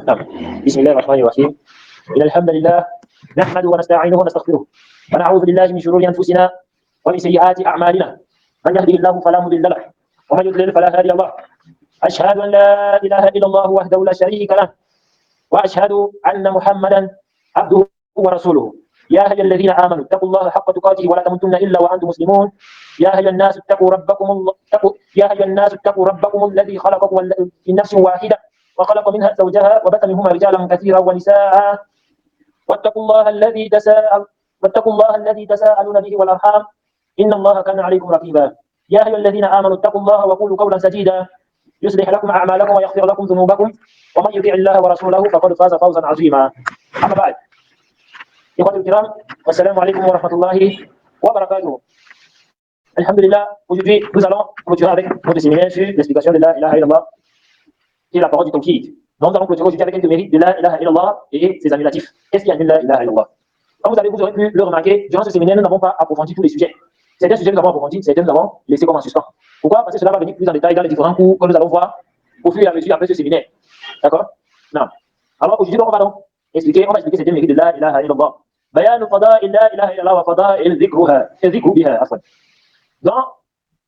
نعم. بسم الله الرحمن الرحيم. إن الحمد لله نحمده ونستعينه ونستغفره ونعوذ بالله من شرور أنفسنا ومن سيئات أعمالنا من يهده الله فلا مضل له ومن يضلل فلا هادي له أشهد أن لا إله إلا الله وحده لا شريك له وأشهد أن محمدا عبده ورسوله يا أيها الذين آمنوا اتقوا الله حق تقاته ولا تموتن إلا وأنتم مسلمون يا أيها الناس اتقوا ربكم الذي خلقكم من نفس واحدة وخلق منها زوجها وبث منهما رجالا كثيرا ونساء واتقوا الله الذي تساءلون به والأرحام إن الله كان عليكم رقيبا يا أيها الذين آمنوا اتقوا الله وقولوا قولا سديدا يصلح لكم أعمالكم ويغفر لكم ذنوبكم ومن يطع الله ورسوله فقد فاز فوزا عظيما أما بعد إخوتي الكرام والسلام عليكم ورحمة الله وبركاته. Alhamdulillah, aujourd'hui nous allons clôturer avec notre séminaire sur l'explication de la ilaha illallah et la parole du tawhid. Donc nous allons clôturer aujourd'hui avec quelques mérites de la ilaha illallah et ses annulatifs. Qu'est-ce qui annule la ilaha illallah? Comme vous aurez pu le remarquer, durant ce séminaire nous n'avons pas approfondi tous les sujets. Certains sujets nous avons approfondis, certains nous avons laissé comme en suspens. Pourquoi? Parce que cela va venir plus en détail dans les différents cours que nous allons voir au fur et à mesure après ce séminaire. D'accord? Non. Alors aujourd'hui on va donc expliquer certains mérites de la ilaha illallah. بيان فضائل لا إله إلا الله وفضائل ذكرها الذكر بها عفوا. Donc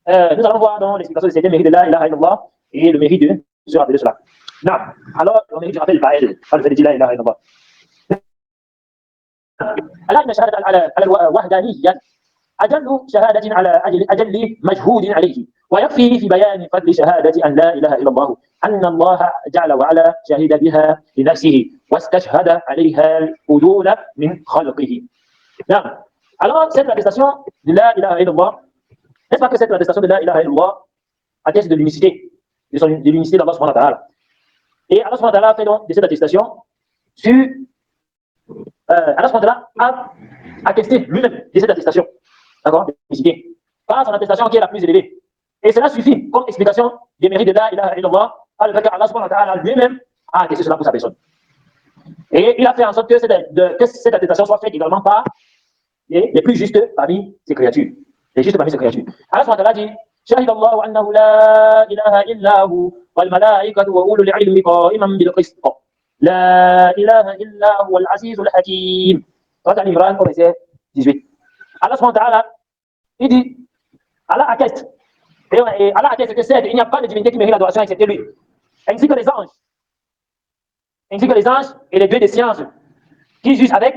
nous allons voir dans l'explication de certains mérites de la ilaha illallah et le mérite de se rappeler cela. Non. Alors le mérite je rappelle le fait de dire la ilaha illallah. ألا إن شهادة على الوحدانية أجل شهادة على أجل مجهود عليه ويكفي في بيان فضل شهادة أن لا إله إلا الله أن الله جل وعلا شهد بها لنفسه واستشهد عليها الأذون من خلقه. نعم. Alors cette attestation de la ilaha illallah, n'est-ce pas que cette attestation de la ilaha illallah atteste de l'unicité d'Allah subhanahu wa ta'ala. Et Allah subhanahu wa ta'ala fait donc de cette attestation sur Allah subhanahu wa ta'ala a attesté lui-même de cette attestation. D'accord? D'unicité. Par son attestation qui est la plus élevée. Et cela suffit comme explication des mérites de la ilaha illallah, le fait qu'Allah subhanahu wa ta'ala lui-même a attesté cela pour sa personne. Et il a fait en sorte que cette attestation soit faite également par les plus justes parmi ses créatures. Les justes parmi ses créatures. Allah subhanahu wa ta'ala dit شهد الله أنه لا إله إلا هو والملائكة وأولو العلم قائما بالقسط لا إله إلا هو العزيز الحكيم. Surat Al-Imran au verset 18. Allah subhanahu wa ta'ala il dit Allah atteste. Et Allah atteste que certes, il n'y a pas de divinité qui mérite l'adoration excepté lui. Ainsi que les anges. Ainsi que les anges et les dieux des sciences qui jugent avec,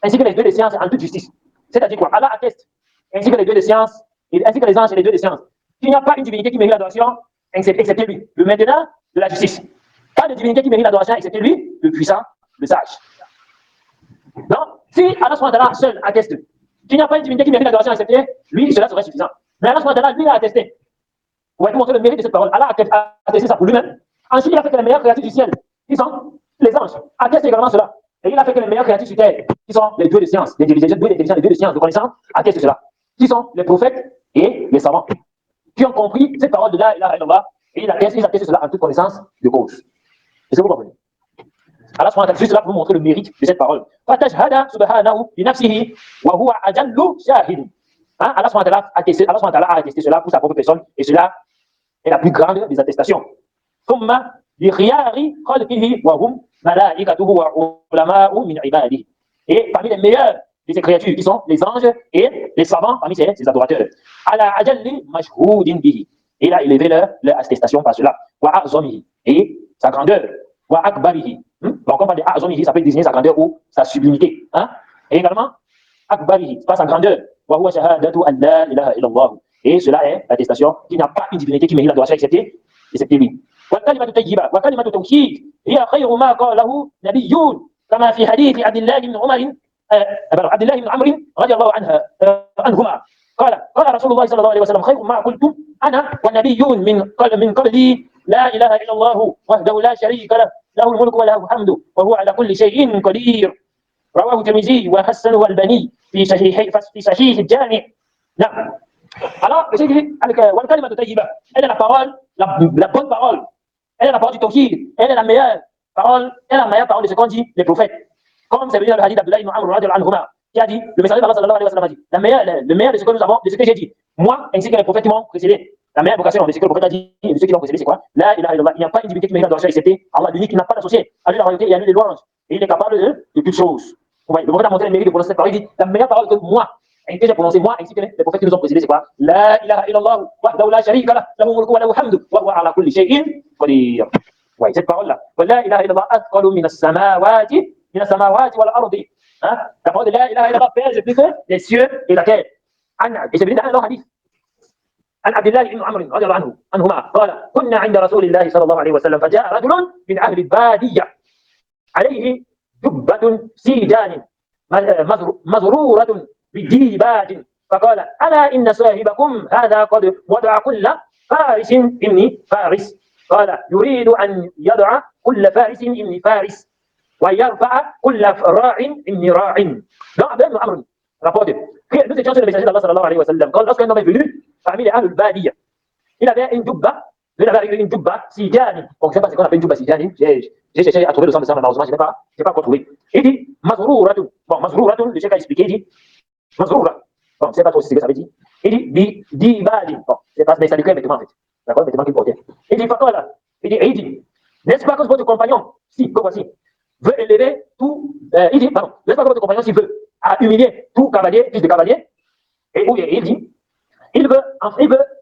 ainsi que les dieux des sciences en toute justice. C'est-à-dire quoi? Allah atteste, ainsi que les dieux des sciences, ainsi que les anges et les dieux des sciences, qu'il n'y a pas une divinité qui mérite l'adoration excepté lui, le maintenant de la justice. Pas de divinité qui mérite l'adoration excepté lui, le puissant, le sage. Donc, si Allah subhanahu wa ta'ala seul atteste qu'il n'y a pas une divinité qui mérite l'adoration excepté lui, cela serait suffisant. Mais Allah subhanahu wa ta'ala lui a attesté. Vous pouvez montrer le mérite de cette parole. Allah a attesté ça pour lui-même. Ensuite, il a fait que les meilleures créatures du ciel, qui sont les anges, attestent également cela. Et il a fait que les meilleures créatures sur terre, qui sont les dieux de science, les dieux d'intelligence, les dieux de science, de connaissance, attestent cela. Qui sont les prophètes et les savants, qui ont compris cette parole de la ilaha illallah, et ils attestent cela en toute connaissance de cause. Est-ce que vous comprenez? Allah subhanahu wa ta'ala, juste là pour vous montrer le mérite de cette parole. فَتَشْهَدَ سُبْحَانَهُ بِنَفْسِهِ وَهُوَ أَجَلُّ شَاهِدٍ. Allah subhanahu wa ta'ala a attesté cela pour sa propre personne, et cela est la plus grande des attestations. ثُمَّ لِخِيَارِ خَلْقِهِ وَهُمْ مَلَائِكَتُهُ وَعُلَمَاءُ مِنْ عِبَادِهِ. Et parmi les meilleurs de ces créatures qui sont les anges et les savants parmi ses adorateurs. عَلَى أَجَلِّ مَشْهُودٍ بِهِ. Et il a élevé leur attestation par cela. وَأَعْظَمِهِ. Et sa grandeur. وَأَكْبَرِهِ. Donc quand on parle de أَعْظَمِهِ, ça peut désigner sa grandeur ou sa sublimité. Hein? Et également, أَكْبَرِهِ, c'est pas sa grandeur. وَهُوَ شَهَادَةُ أَنْ لَا إِلَهَ إِلَّا اللَّهُ. Et cela est l'attestation qu'il n'y a pas une divinité qui mérite l'adoration excepté lui. والكلمة الطيبة وكلمة التوحيد هي خير ما قاله نبيون كما في حديث عبد الله بن عمرو رضي الله عنهما قال رسول الله صلى الله عليه وسلم خير ما قلت أنا والنبيون من قبلي لا إله إلا الله وحده لا شريك له الملك وله الحمد وهو على كل شيء قدير. رواه الترمذي وحسنه الألباني في صحيح الجامع. نعم. Alors, le Cheikh dit, والكلمة الطيبة, elle est la parole, la bonne parole. Elle est la parole du tawhid. Elle est la meilleure parole de ce qu'ont dit les prophètes. Comme c'est venu dans le hadith d'Abdullah ibn Amr radhiyallahu anhuma, qui a dit, le messager d'Allah sallallahu alayhi wa sallam a dit, le meilleur de ce que nous avons, de ce que j'ai dit, moi ainsi que les prophètes qui m'ont précédé. La meilleure invocation, c'est que le prophète a dit, de ceux qui l'ont précédé, c'est quoi? La ilaha illallah. Il n'y a pas une divinité qui mérite l'adoration excepté Allah, l'unique qui n'a pas d'associé. À lui la royauté et à lui les louanges. Et il est capable de toutes choses. Ouais, le prophète a montré le mérite de prononcer cette parole. Il dit, la meilleure parole que moi, et que j'ai prononcée, moi, ainsi que les prophètes qui nous ont précédés, c'est quoi? La ilaha illallah, wahdahu la sharika lah, lahu mulku wa lahu hamdu, wa huwa ala kulli shay'in qadir. Ouais, cette parole-là. La ilaha illallah, athqalu min as-samawati wal ardi. La parole de la ilaha illallah pèse plus que les cieux et la terre. Et c'est venu dans un hadith. عن عبد الله بن عمرو رضي الله عنهما قال كنا عند رسول الله صلى الله عليه وسلم فجاء رجل من اهل الباديه عليه جبه سيجان مزروره بديباج فقال الا ان صاحبكم هذا قد وضع كل فارس اني فارس قال يريد ان يضع كل فارس اني فارس ويرفع كل راع اني راع. Donc Abdullah ibn Amr rapporte que nous étions sur le messager d'Allah sallallahu alayhi wa sallam quand lorsqu'un homme est venu parmi les Ahlul Badiya. Il avait une djubba, sijani. Bon, je ne sais pas ce qu'on appelle une djubba sijani. J'ai cherché à trouver le sens de ça, mais malheureusement, je n'ai pas encore trouvé. Il dit, mazrouratun. Bon, mazrouratun, le chef a expliqué, il dit, mazroura. Bon, je ne sais pas trop ce que ça veut dire. Il dit, dibadi. Bon, c'est pas, mais ça décrit un vêtement, en fait. D'accord, un vêtement qu'il portait. Il dit, faqala. Il dit, n'est-ce pas que votre compagnon, si, comme voici, veut élever tout, il dit, pardon, n'est-ce pas que votre compagnon, s'il veut, à humilier tout cavalier, fils de cavalier, et où il dit, il veut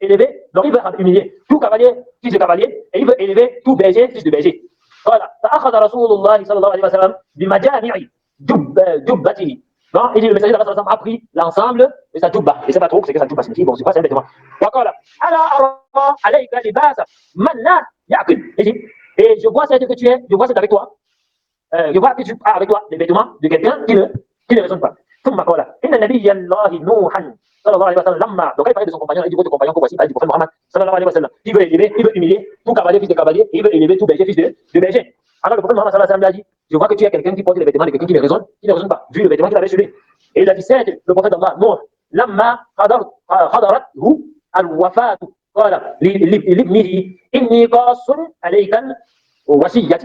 élever, donc il veut humilier tout cavalier, fils de cavalier, et il veut élever tout berger, fils de berger. Voilà. فأخذ رسول الله صلى الله عليه وسلم بمجامع جبته. Non, il dit le messager d'Allah a pris l'ensemble de sa djubba. Je ne sais pas trop ce que sa djubba signifie, bon, c'est pas, c'est un vêtement. وقال ألا أرى عليك لباس من لا يأكل. Il dit, et je vois c'est que tu es, je vois c'est avec toi. Je vois que tu as avec toi des vêtements de quelqu'un qui ne raisonne pas. ثم قال إن نبي الله نوحا صلى الله عليه وسلم لما. Donc il parlait de son compagnon, il dit votre compagnon, voici, il parle du prophète Mohammed sallallahu alayhi wa sallam. Il veut élever, il veut humilier tout cavalier, fils de cavalier, et il veut élever tout berger, fils de berger. Alors le prophète Mohammed sallallahu alayhi wa sallam lui a dit, je vois que tu es quelqu'un qui porte les vêtements de quelqu'un qui ne raisonne pas, vu le vêtement qu'il avait sur lui. Et il a dit, c'est le prophète d'Allah, non, لما حضرته الوفاة قال لابنه إني قاص عليك الوصية.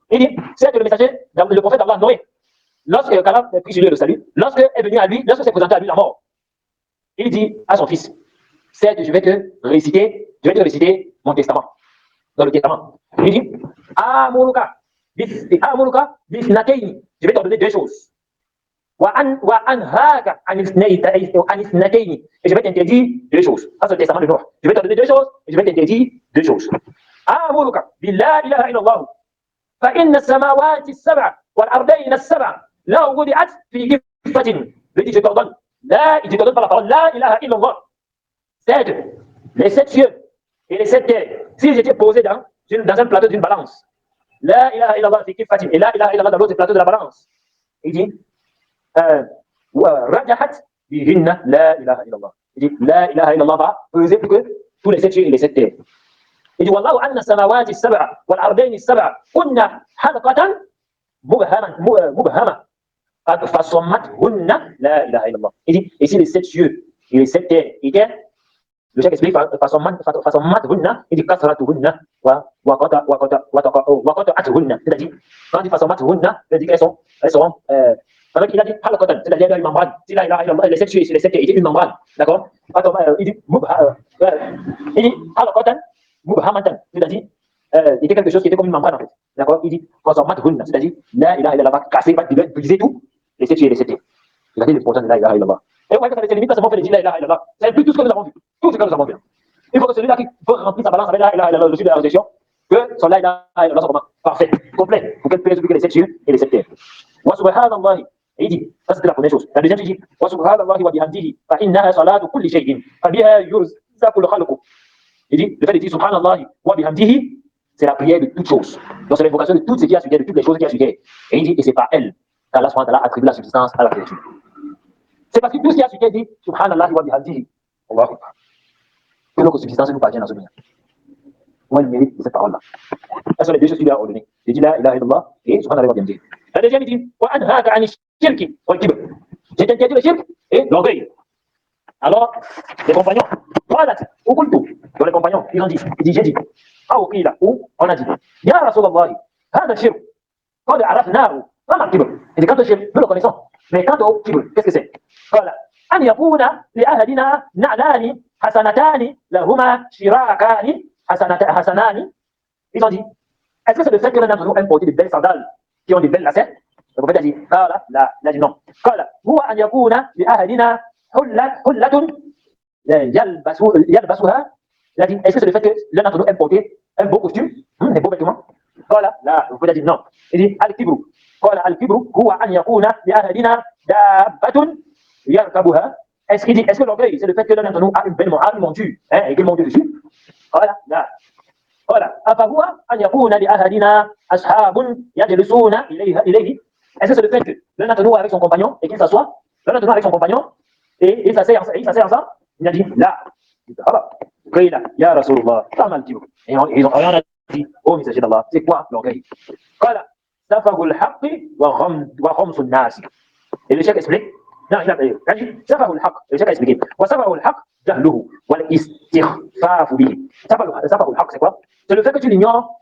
Il dit, c'est que le messager, le prophète d'Allah, Noé, lorsque Allah a pris sur lui le salut, lorsque est venu à lui, lorsque s'est présenté à lui la mort, il dit à son fils, c'est que je vais te réciter mon testament. Dans le testament. Il dit, Amuruka, bisnatayn, je vais t'ordonner deux choses. Wa anhaka anisnatayn, et je vais t'interdire deux choses. Ça c'est le testament de Noé. Je vais t'ordonner deux choses, et je vais t'interdire deux choses. Amuruka, billah ilaha illallah, fa inna samawati as-sab'a wal ardayna as-sab'a la wudi'at fi kiffatin. Je dis, je t'ordonne. Là, il te donne par la parole, la ilaha illallah. C'est les sept cieux et les sept terres, s'ils étaient posés dans un plateau d'une balance, la ilaha illallah, c'est Fatim, et la ilaha illallah dans l'autre plateau de la balance. Il dit, rajahat bihinna la ilaha illallah. Il dit, la ilaha illallah va peser plus que tous les sept cieux et les sept terres. Il dit, wallahu anna samawati sab'a wal ardayni sab'a kunna halqatan mubhama. La ilaha illallah. Il dit, et si les sept cieux et les sept terres étaient, le chef explique, il dit, kasratuhunna wa qata'atuhunna. C'est-à-dire, quand il dit fasamatuhunna, il dit qu'elles seront, il a dit halqatan, c'est-à-dire une membrane. Si la ilaha illallah, les sept cieux et les sept terres étaient une membrane, d'accord? Il dit, halqatan mubhamatan, c'est-à-dire, il était quelque chose qui était comme une membrane en fait. D'accord? Il dit, fasamatuhunna, c'est-à-dire, la ilaha illallah va casser, va briser tout. Les sept cieux et les sept terres. Regardez l'importance de la ilaha illallah. Et ouais, ça ne se limite pas seulement à faire les la ilaha illallah. Ça inclut tout ce que nous avons vu. Tout ce que nous avons vu. Il faut que celui-là qui veut remplir sa balance avec la ilaha illallah, le dessus de la résurrection, que son la ilaha illallah soit parfait, complet, pour qu'elle pèse plus que les sept cieux et les sept terres. Wa subhanallah. Et il dit, ça c'était la première chose. La deuxième, il dit, wa subhanallah wa bihamdihi, fa innaha salatu kulli shay'in, fa biha yurzaqul khalqu. Il dit, le fait de dire subhanallah wa bihamdihi, c'est la prière de toutes choses. Donc c'est l'invocation de tout ce qui a sur terre, de toutes les choses qui a sur terre. Et il dit, et c'est par elle qu'Allah subhanahu wa ta'ala attribue la subsistance à la créature. C'est parce que tout ce qui a sur terre dit subhanallah wa bihamdihi. Allahu akbar. Que notre subsistance nous parvienne à ce moment. Moi, il mérite de cette parole-là. Ce sont les deux choses qu'il a ordonnées. Il dit la ilaha illallah et subhanallah wa bihamdihi. La deuxième, il dit wa anhaka ani shirki wal kibr. J'ai interdit le shirk et l'orgueil. Alors, les compagnons, donc les compagnons, ils ont dit, j'ai dit, ou on a dit, Ya Rasulallah, hada shirk, qad arafnahu. Et quand au shirk, nous le connaissons. Mais quant au kibr, qu'est-ce que c'est? Voilà. أن يكون لأحدنا نعلان حسنتان لهما شراكان حسنان. Ils ont dit, est-ce que c'est le fait que l'un d'entre nous aime porter de belles sandales qui ont de belles lacets? Le prophète a dit, là, il a dit non. قال هو أن يكون لأحدنا حلة يلبسها. Il a dit, est-ce que c'est le fait que l'un d'entre nous aime porter un beau costume, des beaux vêtements? قال لا. Le prophète a dit non. Il dit, الكبر. قال الكبر هو أن يكون لأحدنا دابة يركبها. Est-ce qu'il dit, est-ce que l'orgueil, c'est le fait que l'un d'entre nous a une belle monture, et qu'il monte dessus? قال لا. قال أفهو أن يكون لأحدنا أصحاب يجلسون إليه. Est-ce que c'est le fait que l'un d'entre nous avec son compagnon et qu'il s'assoit, l'un d'entre nous avec son compagnon et il s'assied ensemble? Il a dit là. قيل يا رسول الله فما الكبر. Et ils ont dit, oh messager d'Allah, c'est quoi l'orgueil? قال سفه الحق وغمس الناس. Et le chef explique, non, il a dit سفه الحق. Le chef a expliqué, وسفه الحق جهله والاستخفاف به. سفه الحق, c'est quoi? C'est le fait que tu l'ignores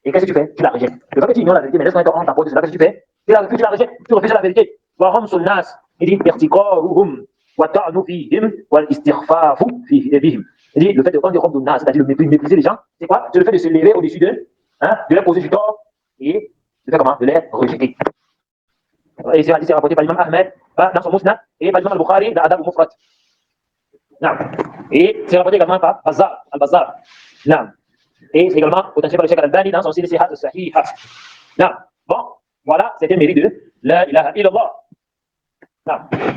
et qu'est-ce que tu fais? Tu la rejettes. Le fait que tu ignores la vérité, mais laisse-moi on t'apporte cela, qu'est-ce que tu fais? Tu la rejettes, tu refuses la vérité. وغمس الناس. Il dit احتقارهم والطعن فيهم والاستخفاف بهم. Il dit le fait de prendre des robes d'Unnas, c'est-à-dire de mépriser les gens, c'est quoi? C'est le fait de se lever au-dessus d'eux, de leur poser du tort et de faire comment? De les rejeter. Et c'est rapporté par l'imam Ahmed dans son Musnad et par l'imam Al-Bukhari dans Adab al-Mufrad. Et c'est rapporté également par Al-Bazzar. Et c'est également potentiel par le Cheikh Al-Albani dans son Silsilat Sahiha. Bon, voilà, c'était le mérite de La ilaha illallah.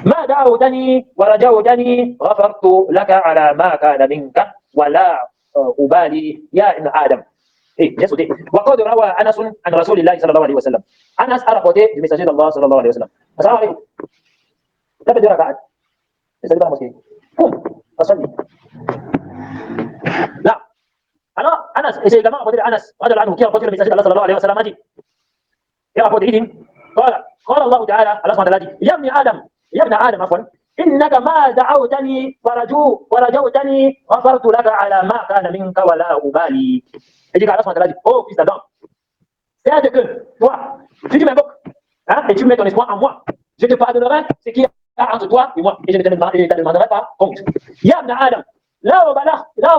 ما دعوتني ورجوتني غفرت لك على ما كان منك ولا أبالي يا ابن آدم. Bien sauté. وقد روى أنس عن رسول الله صلى الله عليه وسلم. أنس a rapporté du messager d'Allah صلى الله عليه وسلم. Assalamu alaikum. T'as fait 2 rak'at. C'est dans la mosquée. Asali. Là. Alors, Anas, et c'est également rapporté de Anas, qui a rapporté le messager d'Allah صلى الله عليه وسلم a dit. Il a rapporté, il dit, قال الله تعالى, Allah subhanahu wa ta'ala dit, يا ابن آدم عفوا إنك ما دعوتني ورجوتني غفرت لك على ما كان منك ولا أبالي. Et dit Allah subhanahu wa ta'ala dit, oh fils d'Adam, c'est que toi, si tu m'invoques et tu mets ton espoir en moi, je te pardonnerai ce qui est entre toi et moi et je ne te demanderai pas compte. يا ابن آدم لو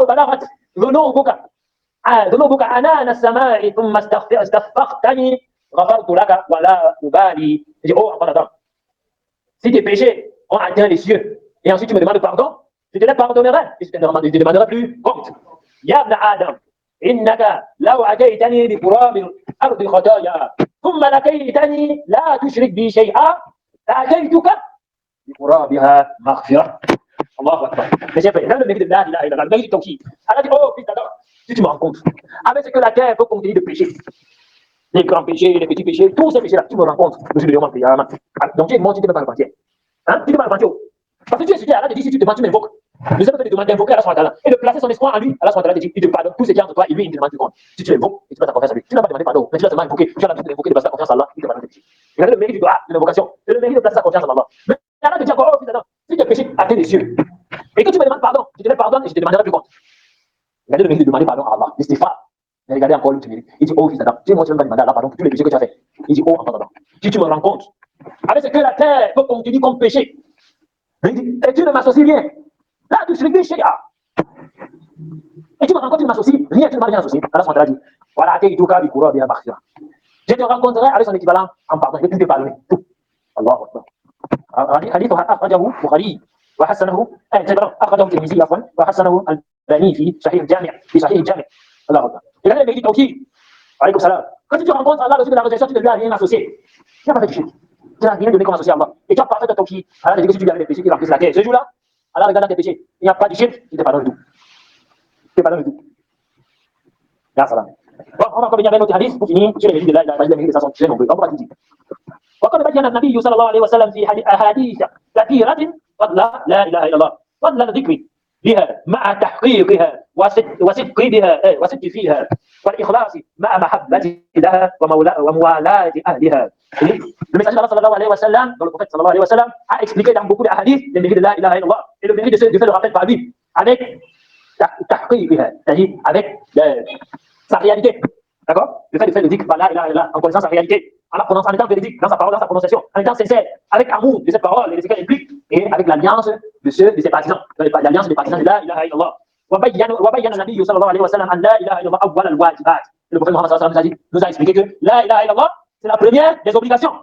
بلغت ذنوبك عنان السماء ثم استغفرتني غفرت لك ولا أبالي. Il dit, oh enfant d'Adam, si tes péchés ont atteint les cieux et ensuite tu me demandes pardon, je te les pardonnerai et je te demanderai plus compte. يا ابن آدم إنك لو أتيتني بقراب الأرض خطايا ثم لقيتني لا تشرك بي شيئا لأتيتك بقرابها مغفرة. الله أكبر. Mais j'ai fait, le mérite de la ilaha illallah, le mérite de tawhid. Elle a dit, oh fils d'Adam, si tu me rencontres avec ce que la terre peut contenir de péchés, les grands péchés, les petits péchés, tous ces péchés-là, tu me rencontres, je suis le Yom Al-Qiyamah. Donc tu es mort, tu ne peux pas repentir. Tu ne peux pas repentir. Parce que tu es sujet, Allah te dit, si tu te demandes, tu m'invoques. Le seul fait de demander d'invoquer Allah subhanahu wa ta'ala et de placer son espoir en lui, Allah subhanahu wa ta'ala te dit, il te pardonne tout ce qui est entre toi et lui, il ne demande plus compte. Si tu l'invoques et tu mets ta confiance en lui, tu n'as pas demandé pardon, mais tu l'as seulement invoqué, tu as l'habitude d'invoquer, de placer ta confiance en Allah, il te pardonne tes péchés. Regardez le mérite du dua, de l'invocation, et le mérite de placer sa confiance en Allah. Mais Allah te dit encore, oh fils d'Adam, si tes péchés atteignent les cieux et que tu me demandes pardon, je te les pardonne et je te demanderai plus compte. Regardez le mérite de demander pardon à Allah, l'istighfar. Mais regardez encore l'autre mérite. Il dit, oh fils d'Adam, tu es moi, tu ne vas pas demander à Allah pardon pour tous les péchés que tu as fait. Il dit, oh enfant d'Adam, si tu me rends compte avec ce que la terre peut contenir comme péché, il dit, et tu ne m'associes rien. Là, tu suis bien chez et tu me rends compte, tu ne m'associes rien, tu ne m'as rien associé. Allah subhanahu wa ta'ala dit, voilà, je te rencontrerai avec son équivalent en pardon, je vais tout te pardonner. Tout. Allahu Akbar. حديث أخرجه البخاري وحسنه أخرجه الترمذي عفوا وحسنه الباني في صحيح الجامع الله أكبر. Et là, il mérite aussi. Alaykoum salam. Quand tu rencontres Allah, le Dieu de la résurrection, tu ne lui as rien associé. Tu n'as pas fait de shirk. Tu n'as rien donné comme associé à Allah. Et tu as parfait de ton qui. Allah dit que si tu lui avais des péchés qui remplissent la terre, ce jour-là, Allah regarde tes péchés. Il n'y a pas de shirk, il te pardonne du tout. Il te pardonne du tout. Ya salam. Bon, on va encore venir avec notre hadith pour finir sur les mérites de la ilaha illallah. Les mérites de ça sont très nombreux. On va pas tout dire. وقد بين النبي صلى الله عليه وسلم في أحاديث كثيرة فضل لا إله إلا الله فضل الذكر بها مع تحقيقها وصدق فيها والإخلاص مع محبة لها وموالاة أهلها. Le messager d'Allah sallallahu alayhi wa sallam, dans le prophète sallallahu alayhi wa sallam, a expliqué dans beaucoup de hadiths le mérite de la ilaha illallah et le mérite de faire le rappel par lui avec tahqiqiha, c'est-à-dire avec sa réalité. D'accord? Le fait de faire le dhikr par la ilaha illallah en connaissant sa réalité, en la prononçant, en étant véridique dans sa parole, dans sa prononciation, en étant sincère, avec amour de cette parole et de ce qu'elle implique, et avec l'alliance de ses partisans, l'alliance des partisans de la ilaha illallah. وبين النبي صلى الله عليه وسلم أن لا إله إلا الله أول الواجبات. Le prophète Mohammed sallallahu alayhi wa sallam nous a expliqué que la ilaha illallah c'est la première des obligations.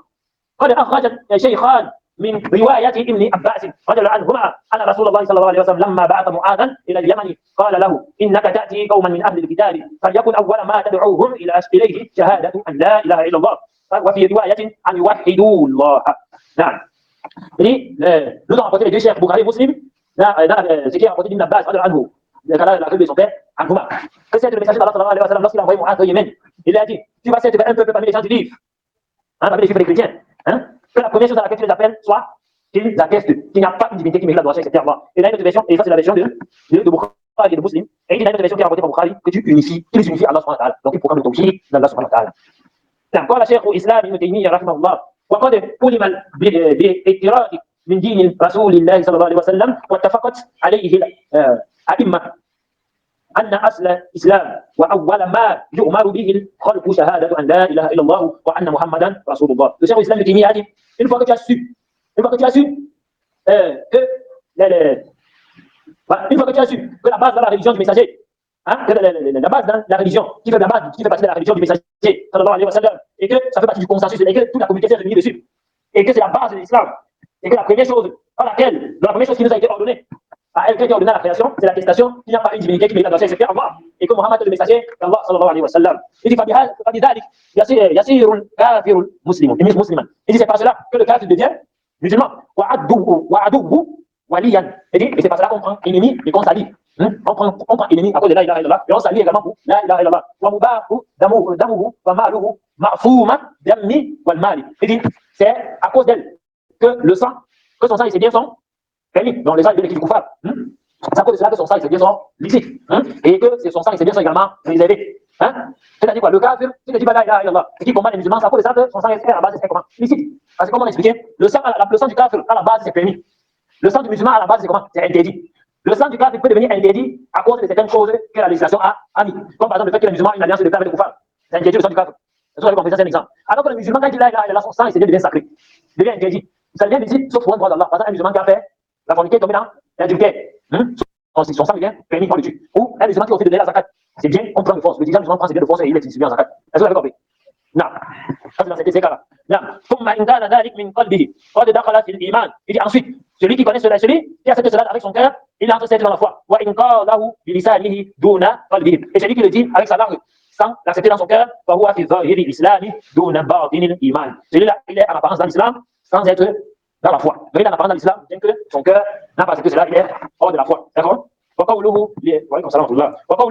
قد أخرج الشيخان من رواية ابن عباس رضي الله عنهما أن رسول الله صلى الله عليه وسلم لما بعث معاذا إلى اليمن قال له إنك تأتي قوما من أهل الكتاب فليكن أول ما تدعوهم إليه شهادة أن لا إله إلا الله وفي رواية أن يوحدوا الله. نعم. Nous avons rapporté les deux chefs Bukhari et Muslim dans ce qui est rapporté d'Ibn Abbas رضي الله عنه, la rue de son père, Anhuma. Que c'est le messager d'Allah sallallahu alayhi wa sallam lorsqu'il a envoyé Mu'adh au Yémen, il a dit, tu vas servir un peuple parmi les gens du livre, parmi les juifs et les chrétiens, que la première chose à laquelle tu les appelles soit qu'ils attestent qu'il n'y a pas une divinité qui mérite la douleur, excepté Allah. Et là, une autre version, et ça c'est la version de Bukhari et de Muslim, et il y a une autre version qui est rapportée par Bukhari, que tu unifies Allah subhanahu wa ta'ala. Donc il proclame le tawhid d'Allah subhanahu wa ta'ala. قال شيخ الإسلام ابن تيمية رحمه الله وقد علم باعتراض من دين رسول الله صلى الله عليه وسلم واتفقت عليه الأئمة أن أصل الإسلام وأول ما يؤمر به الخلق شهادة أن لا إله إلا الله وأن محمدا رسول الله. Le Cheikh l'Islam de Taymiyyah a dit, une fois que tu as su que la base de la religion du messager, que la base de la religion qui fait partie de la religion du messager sallallahu alayhi wa sallam, et que ça fait partie du consensus et que toute la communauté s'est réunie dessus, et que c'est la base de l'islam, et que la première chose qui nous a été ordonnée, à elle qui a été ordonnée à la création, c'est l'attestation qu'il n'y a pas une divinité qui mérite la douleur, c'est Allah, et que Mohammed est le messager d'Allah sallallahu alayhi wa sallam. Il dit فبذلك يصير الكافر مسلما. Il dit c'est par cela que le kafir devient musulman. وعدوه وليا. Il dit et c'est par cela qu'on prend ennemi et qu'on s'allie. On prend ennemi à cause de la ilaha illallah et on s'allie également pour la ilaha illallah. ومباح دمه وماله معصوما دمي والمال. Il dit c'est à cause d'elle que son sang et ses biens sont permis. Donc les gens de l'équipe du koufar. C'est à cause de cela que son sang et ses biens sont licites. Et que son sang et ses biens sont également réservés. C'est-à-dire quoi? Le kafir, si tu dis la ilaha illallah, et qui combat les musulmans, c'est à cause de ça que son sang est à la base c'est comment? Licite. Parce que comme on a expliqué, le sang du kafir à la base c'est permis. Le sang du musulman à la base c'est comment? C'est interdit. Le sang du kafir peut devenir interdit à cause de certaines choses que la législation a mis. Comme par exemple le fait que les musulmans ont une alliance de paix avec les koufars. C'est interdit le sang du kafir. Vous avez compris ça, c'est un exemple. Alors que le musulman, quand il dit la ilaha illallah, son sang et ses biens devient sacré. Devient interdit. Ça devient interdit sauf pour un droit d'Allah. Par exemple, un musulman qui a fait la forniquée est tombé dans l'adultère. Son sang devient permis, on le tue. Ou un musulman qui a fait de la zakat. C'est bien, on prend de force. Le dirigeant musulman prend ses biens de force et il est distribué en zakat. Est-ce que vous avez compris? Non. Ça, c'est dans ces cas-là. Non. Il dit ensuite, celui qui connaît cela, celui qui accepte cela avec son cœur, il entre dans la foi. Et celui qui le dit avec sa langue, sans l'accepter dans son cœur, celui-là, il est en apparence dans l'islam, sans être dans la foi. Donc, il est en apparence dans l'islam, bien que son cœur n'a pas accepté cela, il est hors de la foi. D'accord? وقوله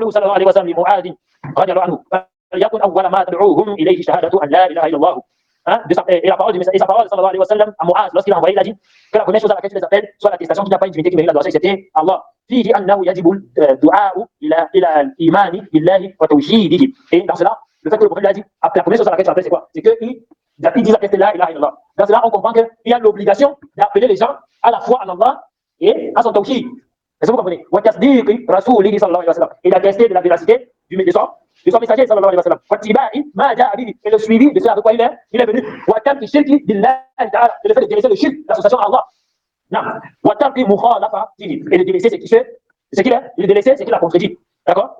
صلى الله عليه وسلم لمعاذ رضي الله عنه فليكن أول ما تدعوهم إليه شهادة أن لا إله إلا الله. Et sa parole sallallahu alayhi wa sallam à Mu'az, lorsqu'il a envoyé, il a dit que la première chose à laquelle tu les appelles soit l'attestation qu'il n'y a pas une divinité qui mérite la douleur, c'était Allah. فيه أنه يجب الدعاء إلى الإيمان بالله وتوحيده. Et dans cela, le fait que le prophète l'a dit, la première chose à laquelle tu appelles, c'est quoi? C'est qu'il dit attester la ilaha illallah. Dans cela, on comprend qu'il y a l'obligation d'appeler les gens à la foi en Allah et à son tawhid. Est-ce que vous comprenez? Il a testé de la véracité de son messager sallallahu alayhi wa sallam. Et le suivi de ce avec quoi il est venu. Le fait de délaisser le shirk, l'association à Allah. Et de délaisser ce qu'il est. Il délaisser ce qu'il a contredit. D'accord?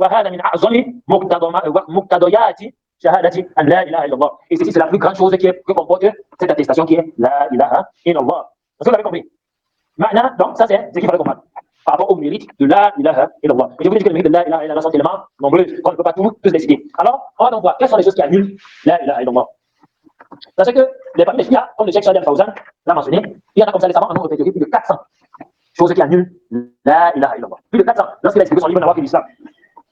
Et ceci, c'est la plus grande chose que comporte cette attestation qui est la ilaha illallah. Est-ce que vous l'avez compris? Maintenant, donc, ça c'est ce qu'il fallait comprendre. Par rapport au mérite de la ilaha illallah. Et je vous dis que le mérite de la ilaha illallah sont tellement nombreux qu'on ne peut pas tous les citer. Alors, on va donc voir quelles sont les choses qui annulent la ilaha illallah. Parce que parmi les filles, comme le Cheikh Salih Al-Fawzan l'a mentionné, il y en a comme ça les savants en ont répertorié plus de 400 choses qui annulent la ilaha illallah. Plus de 400, lorsqu'il a expliqué son livre Nawaqid al-Islam.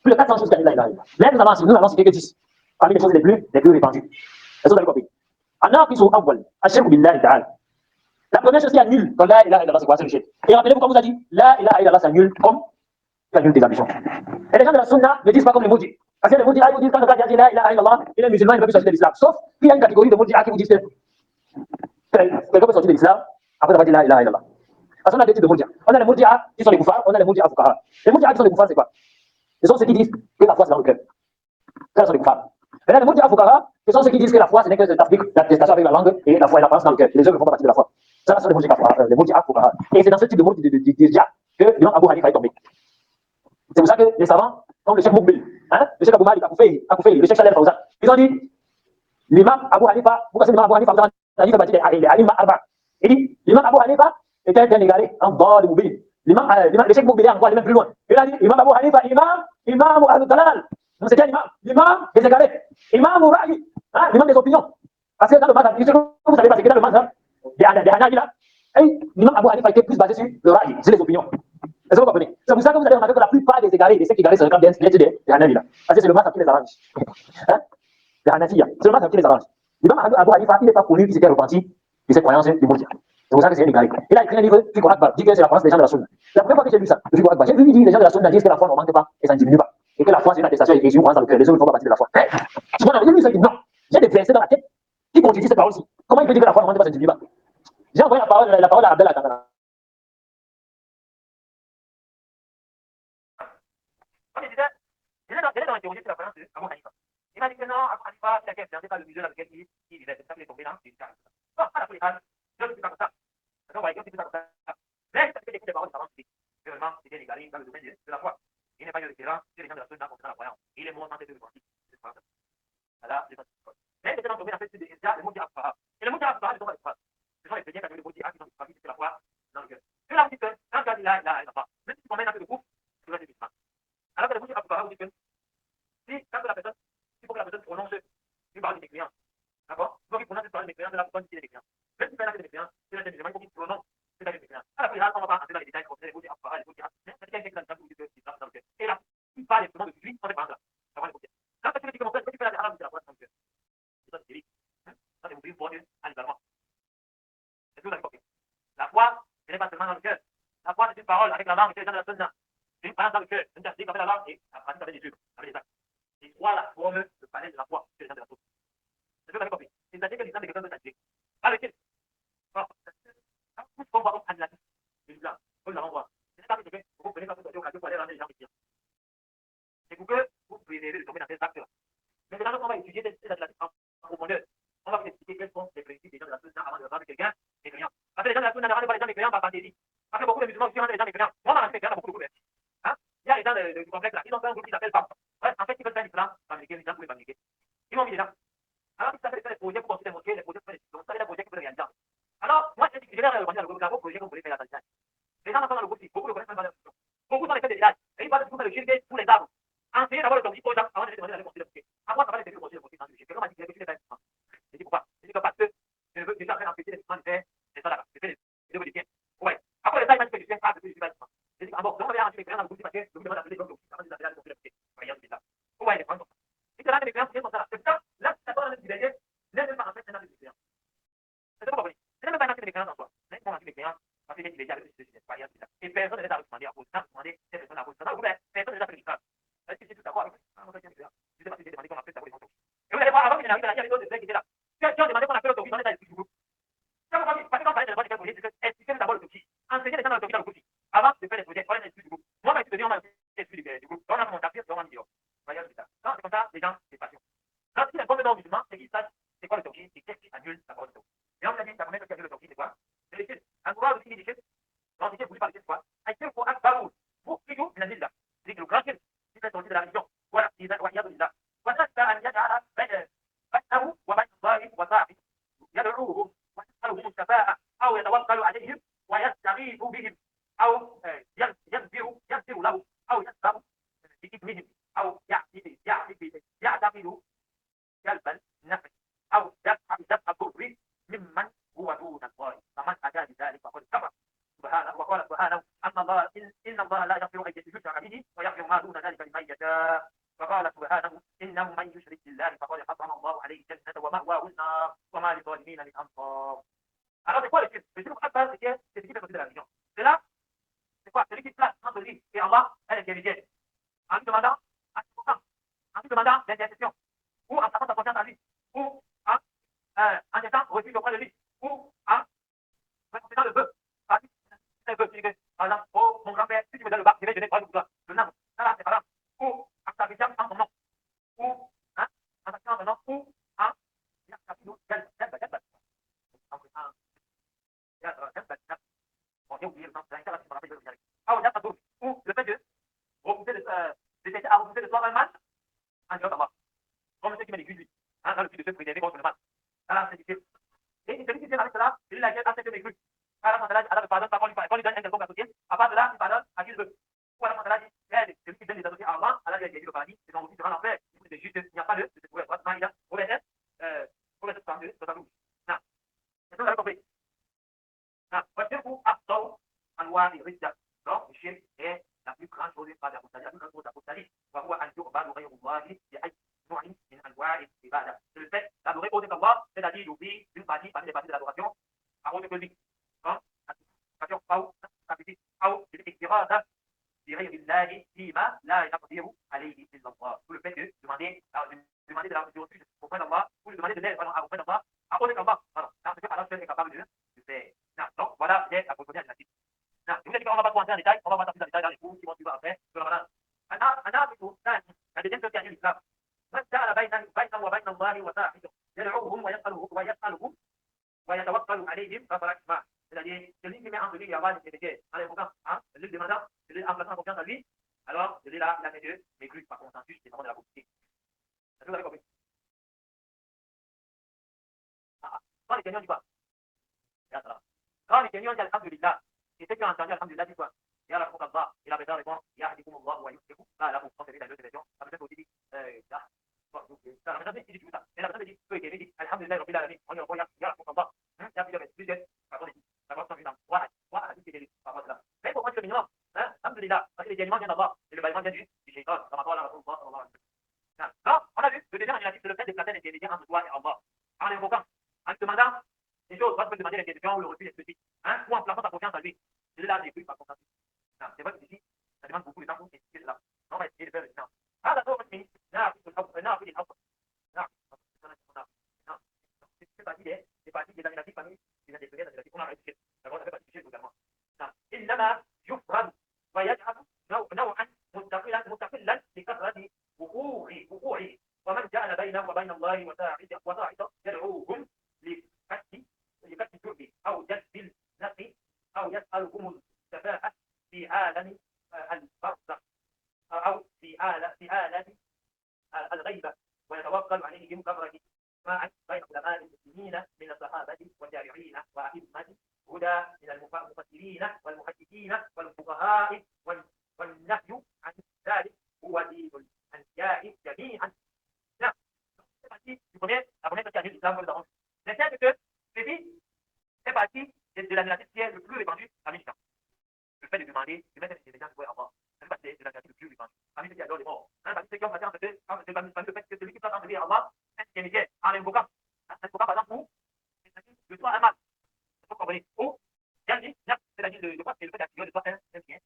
Plus de 400 choses qui annulent la ilaha illallah. Mais nous n'avons cité que 10 parmi les choses les plus répandues. Est-ce que vous avez compris? La première chose qui annule quand la ilaha illallah, c'est quoi? C'est le shirk. Et rappelez-vous, comme vous a dit, la ilaha illallah s'annule comme tu annules tes ambitions. Et les gens de la sunna ne disent pas comme les maudits. Parce que les maudits, ils vous disent quand le gars dit la ilaha illallah, il est musulman, il ne peut plus sortir de l'islam. Sauf qu'il y a une catégorie de maudits qui vous disent que quelqu'un peut sortir de l'islam après avoir dit la ilaha illallah. Parce qu'on a deux types de maudits. On a les maudits qui sont les koufars, on a les maudits fuqaha. Les maudits qui sont les koufars, c'est quoi? Ce sont ceux qui disent que la foi c'est dans le cœur. Ça, sont les koufars. Maintenant, les maudits fuqaha, ce sont ceux qui disent que la foi ce n'est que l'attestation avec la langue et la foi est l'apparence dans le cœur. Les œuvres font partie de la foi. Ça, sont les mots d'Akouba. Et c'est dans ce type de mots d'Irja que l'imam Abu Hanifa est tombé. C'est pour ça que les savants, comme le Cheikh Moukbil, le Cheikh Abou Malik Akoufei, le Cheikh Saleh Fawzan, ils ont dit l'imam Abu Hanifa, vous savez l'imam Abu Hanifa, vous avez dit les Aïma Arba. Il dit l'imam Abu Hanifa était un égaré en dehors de Moukbil. Le Cheikh Moukbil est encore même plus loin. Il a dit l'imam Abu Hanifa, imam Al-Dalal. Donc c'était un imam, l'imam des égarés, imam Ra'i, l'imam des opinions. Parce que dans le mazhab, vous savez pas, c'est que dans le mazhab des Hanabila, l'imam Abu Hanifa était plus basé sur le Ra'i, sur les opinions. Est-ce que vous comprenez? C'est pour ça que vous allez remarquer que la plupart des égarés, ceux qui égarés, c'est le camp des Hanabila. Parce que c'est le mazhab qui les arrange. Les Hanafiya, c'est le mazhab qui les arrange. L'imam Abu Hanifa, il n'est pas connu qu'il s'était repenti de ses croyances du Mourdia. C'est pour ça que c'est un égaré. Il a écrit un livre, Fiqh Akbar, dit que c'est la croyance des gens de la Sunna. La première fois que j'ai lu ça, le Fiqh Akbar, j'ai vu dire les gens de la Sunna disent que la foi ne manque pas et ça ne diminue pas. Et que la foi, c'est une attestation et une croyance dans le cœur. Les autres ne font pas partie de la foi. Souvent, on a lu ça, il dit non. J'ai des versets dans la tête qui contredisent cette parole-ci. Comment il peut dire que la foi ne manque pas, ça ne diminue pas? J'ai envoyé la parole à Abdel Akandana. Je l'ai interrogé sur la croyance de Abu Hanifa. Il m'a dit que non, Abu Hanifa, il a influencé par le milieu dans lequel il vivait. C'est ça qu'il est tombé dans une case. Bon, à la fois, je ne suis pas comme ça. Donc, on va dire que c'est pas comme ça. Mais ça fait des paroles savants. Vraiment, c'était légalé dans le domaine de la foi. Il n'est pas eu de terrain sur les gens de la Sunna concernant la croyance. Il est mort dans ces deux parties. Voilà, mais c'est dans le domaine en fait de le mot d'Afra. Et le mot d'Afra, ce sont les phrases. Ce sont les chrétiens qui ont le mot d'Afra qui sont frappés de la foi dans le cœur. Je leur dis que quand tu as dit là, même si tu promènes un peu de groupe, tu vas être musulman. Alors que le mot d'Afra vous dit que si, quand la personne, il faut que la personne prononce une parole de mes clients. D'accord? Il faut qu'il prononce une parole de mes clients de la bonne idée des clients. Même si tu fais un acte de mes clients, c'est la musulman, il faut qu'il prononce une acte de mes clients. À la finale, on ne va pas entrer dans les détails comme les mots d'Afra, les mots d'Afra. Mais c'est quelqu'un qui vous dit que c'est dans le cœur. Et là, il parle des de Jésus, on est par là. Ça va le côté. Quand tu dis que mon frère, tu fais la arabe de la foi dans le cœur. C'est ça, c'est Jésus. Ça, c'est vous dire pour Dieu à l'égarement. C'est tout, vous avez compris. La foi, ce n'est pas seulement dans le cœur. La foi, c'est une parole avec la langue et les gens de la Sunna. C'est une parole dans le cœur. C'est une personne avec la langue et la pratique avec les yeux, avec les actes. C'est voilà forme le palais de la foi que les gens de la Sunna. C'est ce que vous avez compris. C'est-à-dire que l'islam est quelque chose de sacré. Pas lequel. Tout ce qu'on voit comme admiratif de l'islam, comme nous l'avons voir. Ce n'est pas que vous prenez pas toute occasion pour aller rendre les gens chrétiens. C'est pour que vous préservez de tomber dans ces actes-là. Mais maintenant, on va étudier ces admiratifs en profondeur. On va vous expliquer quels sont les principes des gens de la Sunna avant de rendre quelqu'un mécréant. Parce que les gens de la Sunna ne rendent pas les gens mécréants par fantaisie. Parce que beaucoup de musulmans aussi rendent les gens mécréants. Moi, dans la mécréants, il y a beaucoup de groupes. Il y a les gens du complexe là, ils ont fait un groupe qui s'appelle PAM. Ouais, en fait, ils veulent faire l'islam, fabriquer l'islam pour les fabriquer. Ils m'ont mis les gens. Alors, ils s'appellent faire des projets pour construire des mosquées, des projets pour faire des donc, ça, c'est des projets qui peuvent réaliser. Alors, moi, je vais rejoindre le groupe, vos projets que vous voulez faire à Tanzanie. Les gens sont dans le groupe, beaucoup ne connaissent même pas leur mission. Beaucoup sont les chefs de village. Et ils parlent de tout le shirk pour les arbres. Enseignez d'abord le tawhid aux gens avant de les demander d'aller construire des mosquées. Après, ça va les aider à construire des mosquées dans le shirk. On m'a dit que les mosquées n'est pas important. Je dis pourquoi? Je dis que parce que je veux déjà faire empêcher les musulmans de faire des salades, de faire des obédiens. Ouais. Après, les gens, ils m'ont dit que je fais ça, que je fais pas. Je dis, ah bon, donc on va arranger les créants dans le groupe parce que je vous demande d'appeler les gens avant de les appeler à construire des mosquées. Voyez, c'est ça. Ouais, les prendre comme ça. Et que là, les créants, c'est comme ça. C'est ça. Là, ça va dans le liberté. Là, même pas en fait, c'est dans le créants. C'est pas compris. C'est même pas dans les créants en soi. Mais on a les créants. Parce qu'il est avec le sujet. Et personne ne les a demandé à cause. Demandé, ces personnes à cause. Personne ne les a fait l'islam. Est-ce que c'est tout d'accord avec ça? Je ne sais pas si j'ai demandé qu'on appelle ça pour les gens. Et vous allez voir, avant qu'il n'arrive, il y avait d'autres frères qui étaient là. Qui ont demandé qu'on appelle l'autogie dans les du groupe. Ça vous parce que quand on parlait de la voix des projets, c'est que expliquez d'abord l'autogie. Enseignez les gens l'autogie dans le groupe. Avant de faire les projets, on a l'esprit du groupe. Moi, quand je te dis, on a l'esprit du groupe. On a mon tapis, on a mis dehors. Voyez, c'est ça. Non, c'est comme ça, les gens, c'est passion. Donc, si les compétents musulmans, c'est qu'ils sachent c'est quoi l'autogie, c'est qu'est-ce qui annule la parole de l'autogie. Et on a dit, la première chose qui annule l'autogie, c'est quoi? C'est l'étude. Un courant aussi, il dit, l'entité voulue parler de quoi? Aïe, pour Akbarou. Pour plutôt, il a dit là. C'est que le grand chef, c'est la sortie de la religion. Voilà, il y a de là. وَتَسْتَ أَنْ يَجْعَلَ بَيْنَهُ وَبَيْنَ اللَّهِ وَصَاحِبِهِ يَدْعُوهُم وَيَسْأَلُهُمُ الشَّفَاعَةَ أَوْ يَتَوَكَّلُ عَلَيْهِمْ وَيَسْتَغِيثُ بِهِمْ أَوْ يَغْفِرُ له أو يسلم بإثمهم أو يعتقد جلب النفع أو دفع الضر ممن هو دون الله فمن أتى بذلك فقد كفر سبحانه وقال سبحانه إن الله لا يغفر أن يشرك به ويغفر ما دون ذلك لمن يشاء وقال سبحانه إنه من يشرك بالله فقد حرم الله عليه الجنة ومأواه النار وما للظالمين من أنصار. Alors c'est quoi le shirk? Le shirk akbar, c'est ce qui fait partie de la religion. C'est là, c'est quoi? Celui qui place entre lui et Allah est l'intermédiaire. En lui demandant assistance, en lui demandant l'intercession, ou en tapant sa conscience à lui, ou en étant reçu auprès de lui, ou en faisant le vœu. Par exemple, oh mon grand-père, si tu me donnes le bac, je vais donner 3 pour toi. Le nom, ça c'est par exemple. Ou en s'appuyant en son nom. Ou en s'appuyant en son nom. Ou en dans le but de se préserver contre le mal. Allah, c'est difficile. Et celui qui vient avec cela, celui là qui a fait mes grues. Allah ne pardonne pas quand lui donne un quelconque associé. À part cela, il pardonne à qui il veut. Pourquoi Allah dit, celui qui donne des associés à Allah, Allah lui a dit le paradis, c'est dans aussi durant l'enfer. C'est juste, il n'y a pas de ce pouvoir. Maïda, au verset 32, 72. Non. Est-ce que vous avez compris? Non. Wajirku afdal anwa ridda. Donc, le shirk est la plus grande chose d'apostasie, la plus grande chose d'apostasie. وهو أن يعبد غير الله بأي نوع من أنواع العبادة. C'est le fait d'adorer autre qu'Allah, c'est-à-dire d'ouvrir une partie parmi les parties de l'adoration à autre que lui. Comme l'adoration أو الاعتراض بغير الله فيما لا يقدر عليه إلا الله. Tout le fait de demander de la refuge auprès d'Allah, ou de demander de l'aide auprès d'Allah, à autre qu'Allah. Voilà. Ce que Allah seul est capable de faire. Donc, voilà, c'est la proposition alternative. Je vous ai dit qu'on ne va pas trop entrer en détail, on va voir plus en détail dans les cours qui vont suivre après. La deuxième chose qui a dit l'islam. من جعل بينه وبين الله وساحته يدعوهم ويسألهم ويتوكل عليهم ففلا إثم. C'est-à-dire, celui qui met entre lui et Allah les métiers, en l'invoquant, en lui demandant, en plaçant confiance en lui, alors celui-là, il a fait Dieu, mais plus par consensus, c'est vraiment de la volonté. Est-ce que vous avez compris? Quand les Kenyans disent quoi? Quand les Kenyans disent Alhamdulillah, et ceux qui ont entendu Alhamdulillah disent quoi? Et Allah répond, Yahdikum Allah wa yuhdikum. Là, vous pensez à l'autre version, la personne aussi dit, la personne dit tout ça. Et la personne dit, Alhamdulillah, Rabbil Alamin, on y revoit, Yahdikum Allah. Il y a plusieurs personnes ici. La personne dit, voilà, c'est ce par rapport à cela. Mais pour moi, c'est le minimum. Alhamdulillah, parce que les aliments viennent d'Allah, et le bâillement vient du shaitan, comme Allah, donc, on a vu, le deuxième alternative, c'est le fait de placer l'intelligence entre toi et Allah. En l'invoquant, en te demandant des choses, tu peux demander l'interdiction ou le refus d'esprit, ou en plaçant ta confiance en lui. C'est là des trucs par confiance. C'est vrai que ici, ça demande beaucoup de temps pour expliquer cela. On va essayer de faire le temps. C'est parti des alternatifs parmi les alternatifs qu'on a réussi. D'abord, ça fait partie également. إنما يفرد ويجعل نوعا مستقلا لكثرة وقوعه ومن جعل بينه وبين الله وساعد يدعوهم لفتح الجرم أو جلب النفع أو يسألكم الشفاعة في عالم البرزخ أو في عالم الغيبة ويتوكل عليهم كثرة إجماعا بين علماء المسلمين من الصحابة والتابعين وأئمة هدى من المفسرين والمحدثين والفقهاء والنهي عن ذلك هو دين الأنبياء جميعا. C'est parti du premier, la première chose qui a dit l'islam pour les arranges. Deuxième, c'est que ceci fait partie de l'alternative qui est le plus répandu parmi les gens. Le fait de demander, de mettre les gens à Allah, c'est partie de l'alternative le plus répandue. Parmi ceux qui adorent les morts. Parmi ceux qui ont passé entre eux, parmi le fait que celui qui passe entre lui et Allah, c'est un métier en l'invoquant. L'invoquant par exemple pour le soin un mal. Vous comprenez? Ou, c'est-à-dire le quoi, c'est le fait d'activer de soi un bien.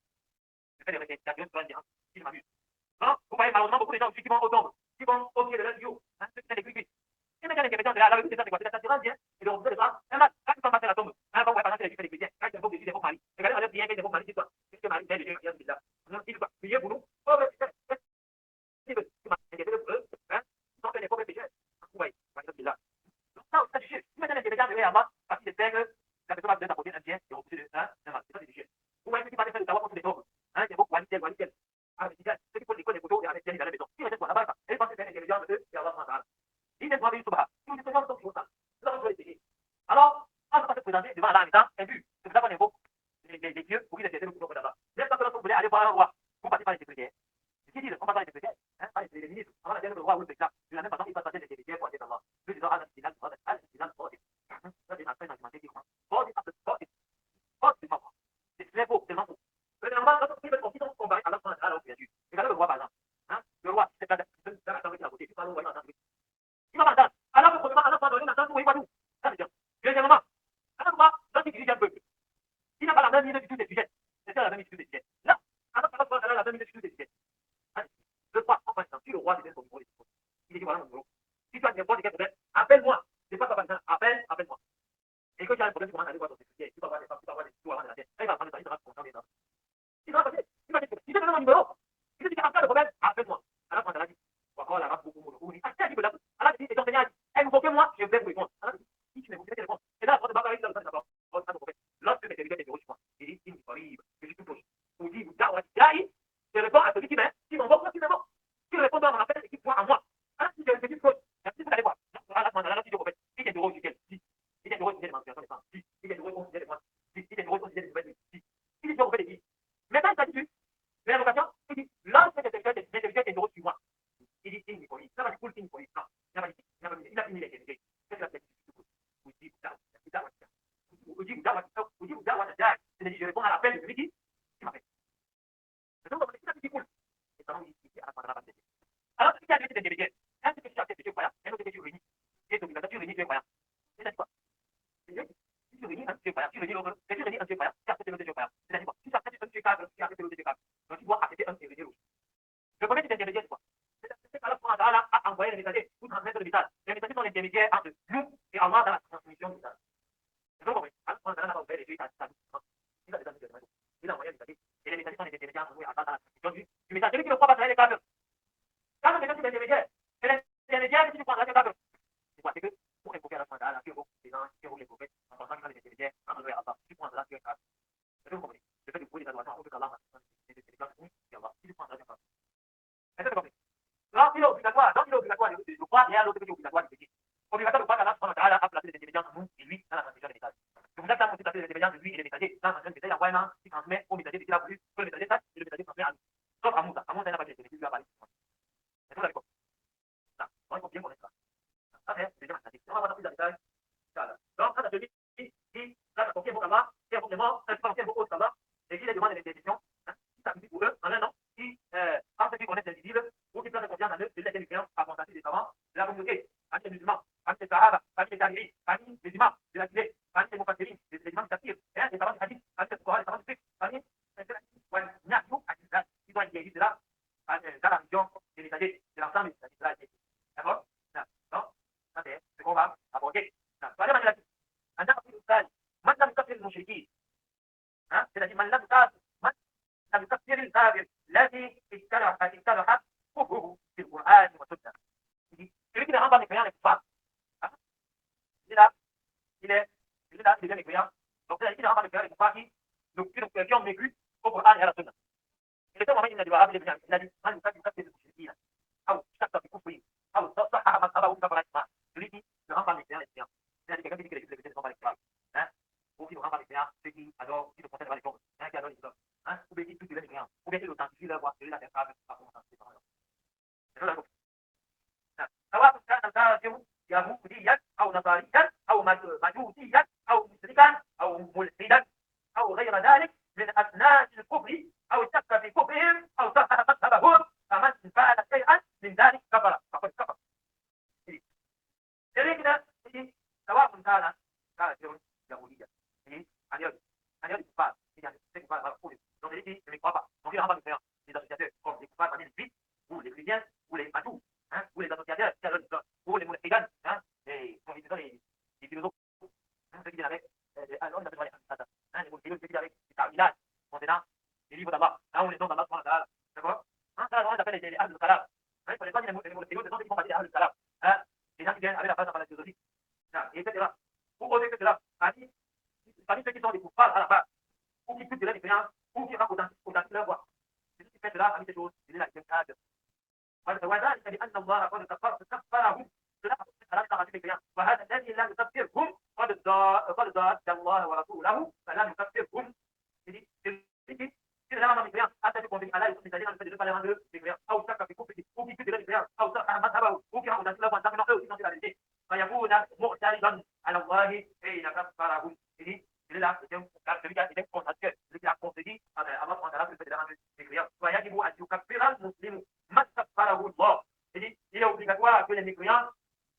Le fait de d'activer de soi un bien. Si je m'amuse. Donc, vous voyez malheureusement beaucoup de gens aussi qui vont au tombe, qui vont au pied de leur bio, ceux qui sont des cuicuis. Et maintenant, l'interprétation de la vérité, c'est quoi? C'est l'assurance bien et de refuser de soi un mal. Quand ils sont passés à la tombe, quand vous voyez par exemple les chrétiens, quand ils invoquent Jésus, des faux maris, regardez dans leur prière, des faux maris, c'est quoi? C'est ce que Marie fait de Dieu, il dit là. Il dit quoi? Priez pour nous. Oh, mais c'est que interpréter pour eux, ils sont fait des faux pécheurs. Vous voyez, par exemple, là. Donc, ça, c'est du chier. Si maintenant l'interprétation de Allah, parce qu'il fait que la personne va donner d'apporter un bien et refuser de un mal. C'est pas du chier. Vous voyez, ceux qui parlent de savoir contre les tombes, c'est beaucoup, Walitel. Ceux qui font l'école des photos et avec des dans la maison. Ils restent là-bas, et ils pensent que c'est l'intelligence de eux et Allah s'en ils ne doivent pas subha. Si vous dites que nous sommes sur ça, nous avons besoin d'essayer. Alors, on ne peut pas se présenter devant Allah en étant imbu. C'est pour ça qu'on invoque les dieux pour qu'ils aient le pouvoir d'Allah. Même quand vous voulez aller voir un roi, vous passez par les secrétaires. Ce qu'ils disent, on passe par les secrétaires, par les ministres. On va dire le roi ou le président. De la même façon, ils passent par les secrétaires pour aller d'Allah. Nous disons, ça c'est un argumenté qui croit. C'est faux, c'est faux. Premièrement, quand on comparer Allah à la créature, regardez le roi par exemple. Le roi, c'est pas dans la chambre qui est à côté, tu parles au roi dans la chambre. Il va m'entendre. Alors, premièrement, Allah va donner une entente où il va tout. Ça, c'est bien. Deuxièrement, Allah va, lorsqu'il dirige un peuple, il n'a pas la même idée du tout des sujets. C'est ça la même idée du sujet. Là, Allah va la même idée du tout des sujets. Le roi, en passant, si le roi devient son numéro, il dit voilà mon numéro. Si tu as n'importe quel problème, appelle-moi. C'est pas ça, appelle-moi. Et quand tu as un problème, tu commences à aller voir ton secrétaire. Tu vas voir des femmes, tu vas voir des tout avant de la tête. Là, il va prendre le temps, il sera content des gens. Il va passer. Il va dire, si tu donnes mon numéro, si tu as un problème, appelle-moi. Alors, quand elle a dit, voilà, là, beaucoup, Allah dit, invoquez-moi, je vais vous répondre. Allah dit, si tu m'écoutes, je vais te répondre. Et là, la phrase de Bakari, là, d'abord, lorsque les serviteurs t'interrogent sur moi, il dit, il me arrive, je suis tout proche. Vous dites, vous dites, je réponds à celui qui m'invoque, moi qui m'invoque. Si je réponds à mon appel, c'est qu'il voit à moi. Alors, si je suis proche, si vous allez voir, veut dire que c'est un Dieu croyant, tu acceptes le Dieu croyant. C'est-à-dire quoi? Si tu acceptes un Dieu cadre, tu acceptes le Dieu cadre. Donc tu dois accepter un intermédiaire aussi. Le premier intermédiaire, c'est quoi? C'est qu'Allah a envoyé les messagers pour transmettre le message. Les messagers sont l'intermédiaire entre nous et Allah dans la transmission du message. C'est donc compris. Allah n'a pas ouvert les yeux, il a envoyé les messagers. Et les messagers sont les intermédiaires entre nous et Allah dans la transmission du message. Celui qui ne croit pas dans les cadres, quand le message est l'intermédiaire, c'est l'intermédiaire qui ne croit dans les cadres. C'est quoi? C'est que pour invoquer Allah, qui invoque les anges, qui invoque les prophètes, en pensant qu'il y a des intermédiaires entre nous et Allah, tu prends cela sur un cadre. C'est donc compris. Le fait de vouer les adorations au fait qu'Allah c'est des intermédiaires entre nous et Allah, tu prends cela sur un cadre. Est-ce que c'est compris? Donc, il est obligatoire de croire et à l'autre, c'est obligatoire de pécher. Obligatoire de croire qu'Allah a placé les intermédiaires entre nous et lui dans la transmission des messages. C'est pour ça que quand on placé les intermédiaires de lui et les messagers, dans la transmission des messages, il envoie un ange qui transmet au messager ce qu'il a voulu, que le messager sache et le messager transmet à nous. Sauf à Moussa. À Moussa, il n'a pas dit, c'est lui qui a parlé. Est-ce que vous avez compris? Donc, il faut bien connaître ça. Ça, c'est le deuxième message. On va voir plus de détails. Donc, ça, c'est celui qui, là, ça confirme Allah, qui invoque les morts, qui invoque autre Allah, et qui les demande des interdiction, qui sacrifie pour eux, en un nom, qui, par ceux qui connaissent l'invisible, ou qui placent confiance en eux, de l'être humain, à constater des savants, de la communauté, parmi les musulmans, parmi les sahaba, parmi les tabi'is, parmi les imams, de la Guinée, parmi les mufassirin, les imams tafsir, les savants du hadith, parmi les Coran, les savants du fiqh, parmi les qui sont interdits de là, dans la religion des messagers, de l'ensemble des messagers. D'accord? Donc, ça c'est ce qu'on va aborder. Troisième année من لم يكفر المشركين c'est-à-dire من لم يكفر الكافر الذي اجترح كفره في القرآن والسنة. Celui qui ne rend pas mécréant les kuffars. Il est là, il devient mécréant. Donc c'est-à-dire qu'il ne rend pas mécréant les kuffars qui ont vécu au Coran et à la Sunna. Il était moment il a dit من لم يكفر المشركين أو اشتك بكفره أو صحح مذهبه كفر إجماع. Celui qui ne rend pas mécréant les croyants. C'est-à-dire quelqu'un qui dit que les juifs ne sont pas les croyants. Ou qui ne rend pas mécréant ceux qui adorent, qui ne concernent pas les pauvres, qui adorent les idoles. Ou bien qui tuent les mécréants. Ou bien qui authentifient leur voix, celui-là c'est grave, par contre, c'est pas grave. C'est ça la سواء كان الكافر يهوديا او نصرانيا او مجوسيا او مشركا او ملحدا او غير ذلك من اثناء الكفر او شك في كفرهم او صحح مذهبهم فمن فعل شيئا من ذلك كفر فقد كفر. سواء كان كافر يهوديا en dehors du coupable, c'est-à-dire c'est coupable par le donc les filles ne les croient pas. Donc il n'y a pas de différence. Les associateurs comme les coupables parmi les juifs, ou les chrétiens, ou les matous, ou les associateurs, ou les moulins, les philosophes, ceux qui viennent avec, on appelle les moulins, ceux qui viennent avec les terminales, contenant les livres d'Allah, là où les noms d'Allah, d'accord? Ça, on appelle les Ahl al-Kalam. Il ne fallait pas dire les moulins, ce sont ceux qui font partie des Ahl al-Kalam. Les gens qui viennent avec la base de la philosophie, etc. Pour oser que cela, parmi ceux qui sont des coupables à la base, ou qui tuent de l'expérience, ou qui rendent authentique leur voix. C'est ce qui fait cela parmi ces choses, c'est la jihad. وذلك بأن الله قد كفرهم فلم تغفر بهم وهذا الذي لم يكفرهم قد ضاد الله ورسوله فلم يكفرهم. إذا لم يكن حتى يكون في على مثال أن تجد فلا من يكفر أو شك في كفره أو في كفر أو صح مذهبه أو كان أوتانتيك leur voix dans leur في الرجال فيكون معترضا على الله حين كفرهم. Celui-là, celui qui a été contradicteur, celui qui a contredit Allah le fait de rendre les clients. ويجب أن يكفر المسلم من كفره الله. C'est-à-dire, il est obligatoire que les mécréants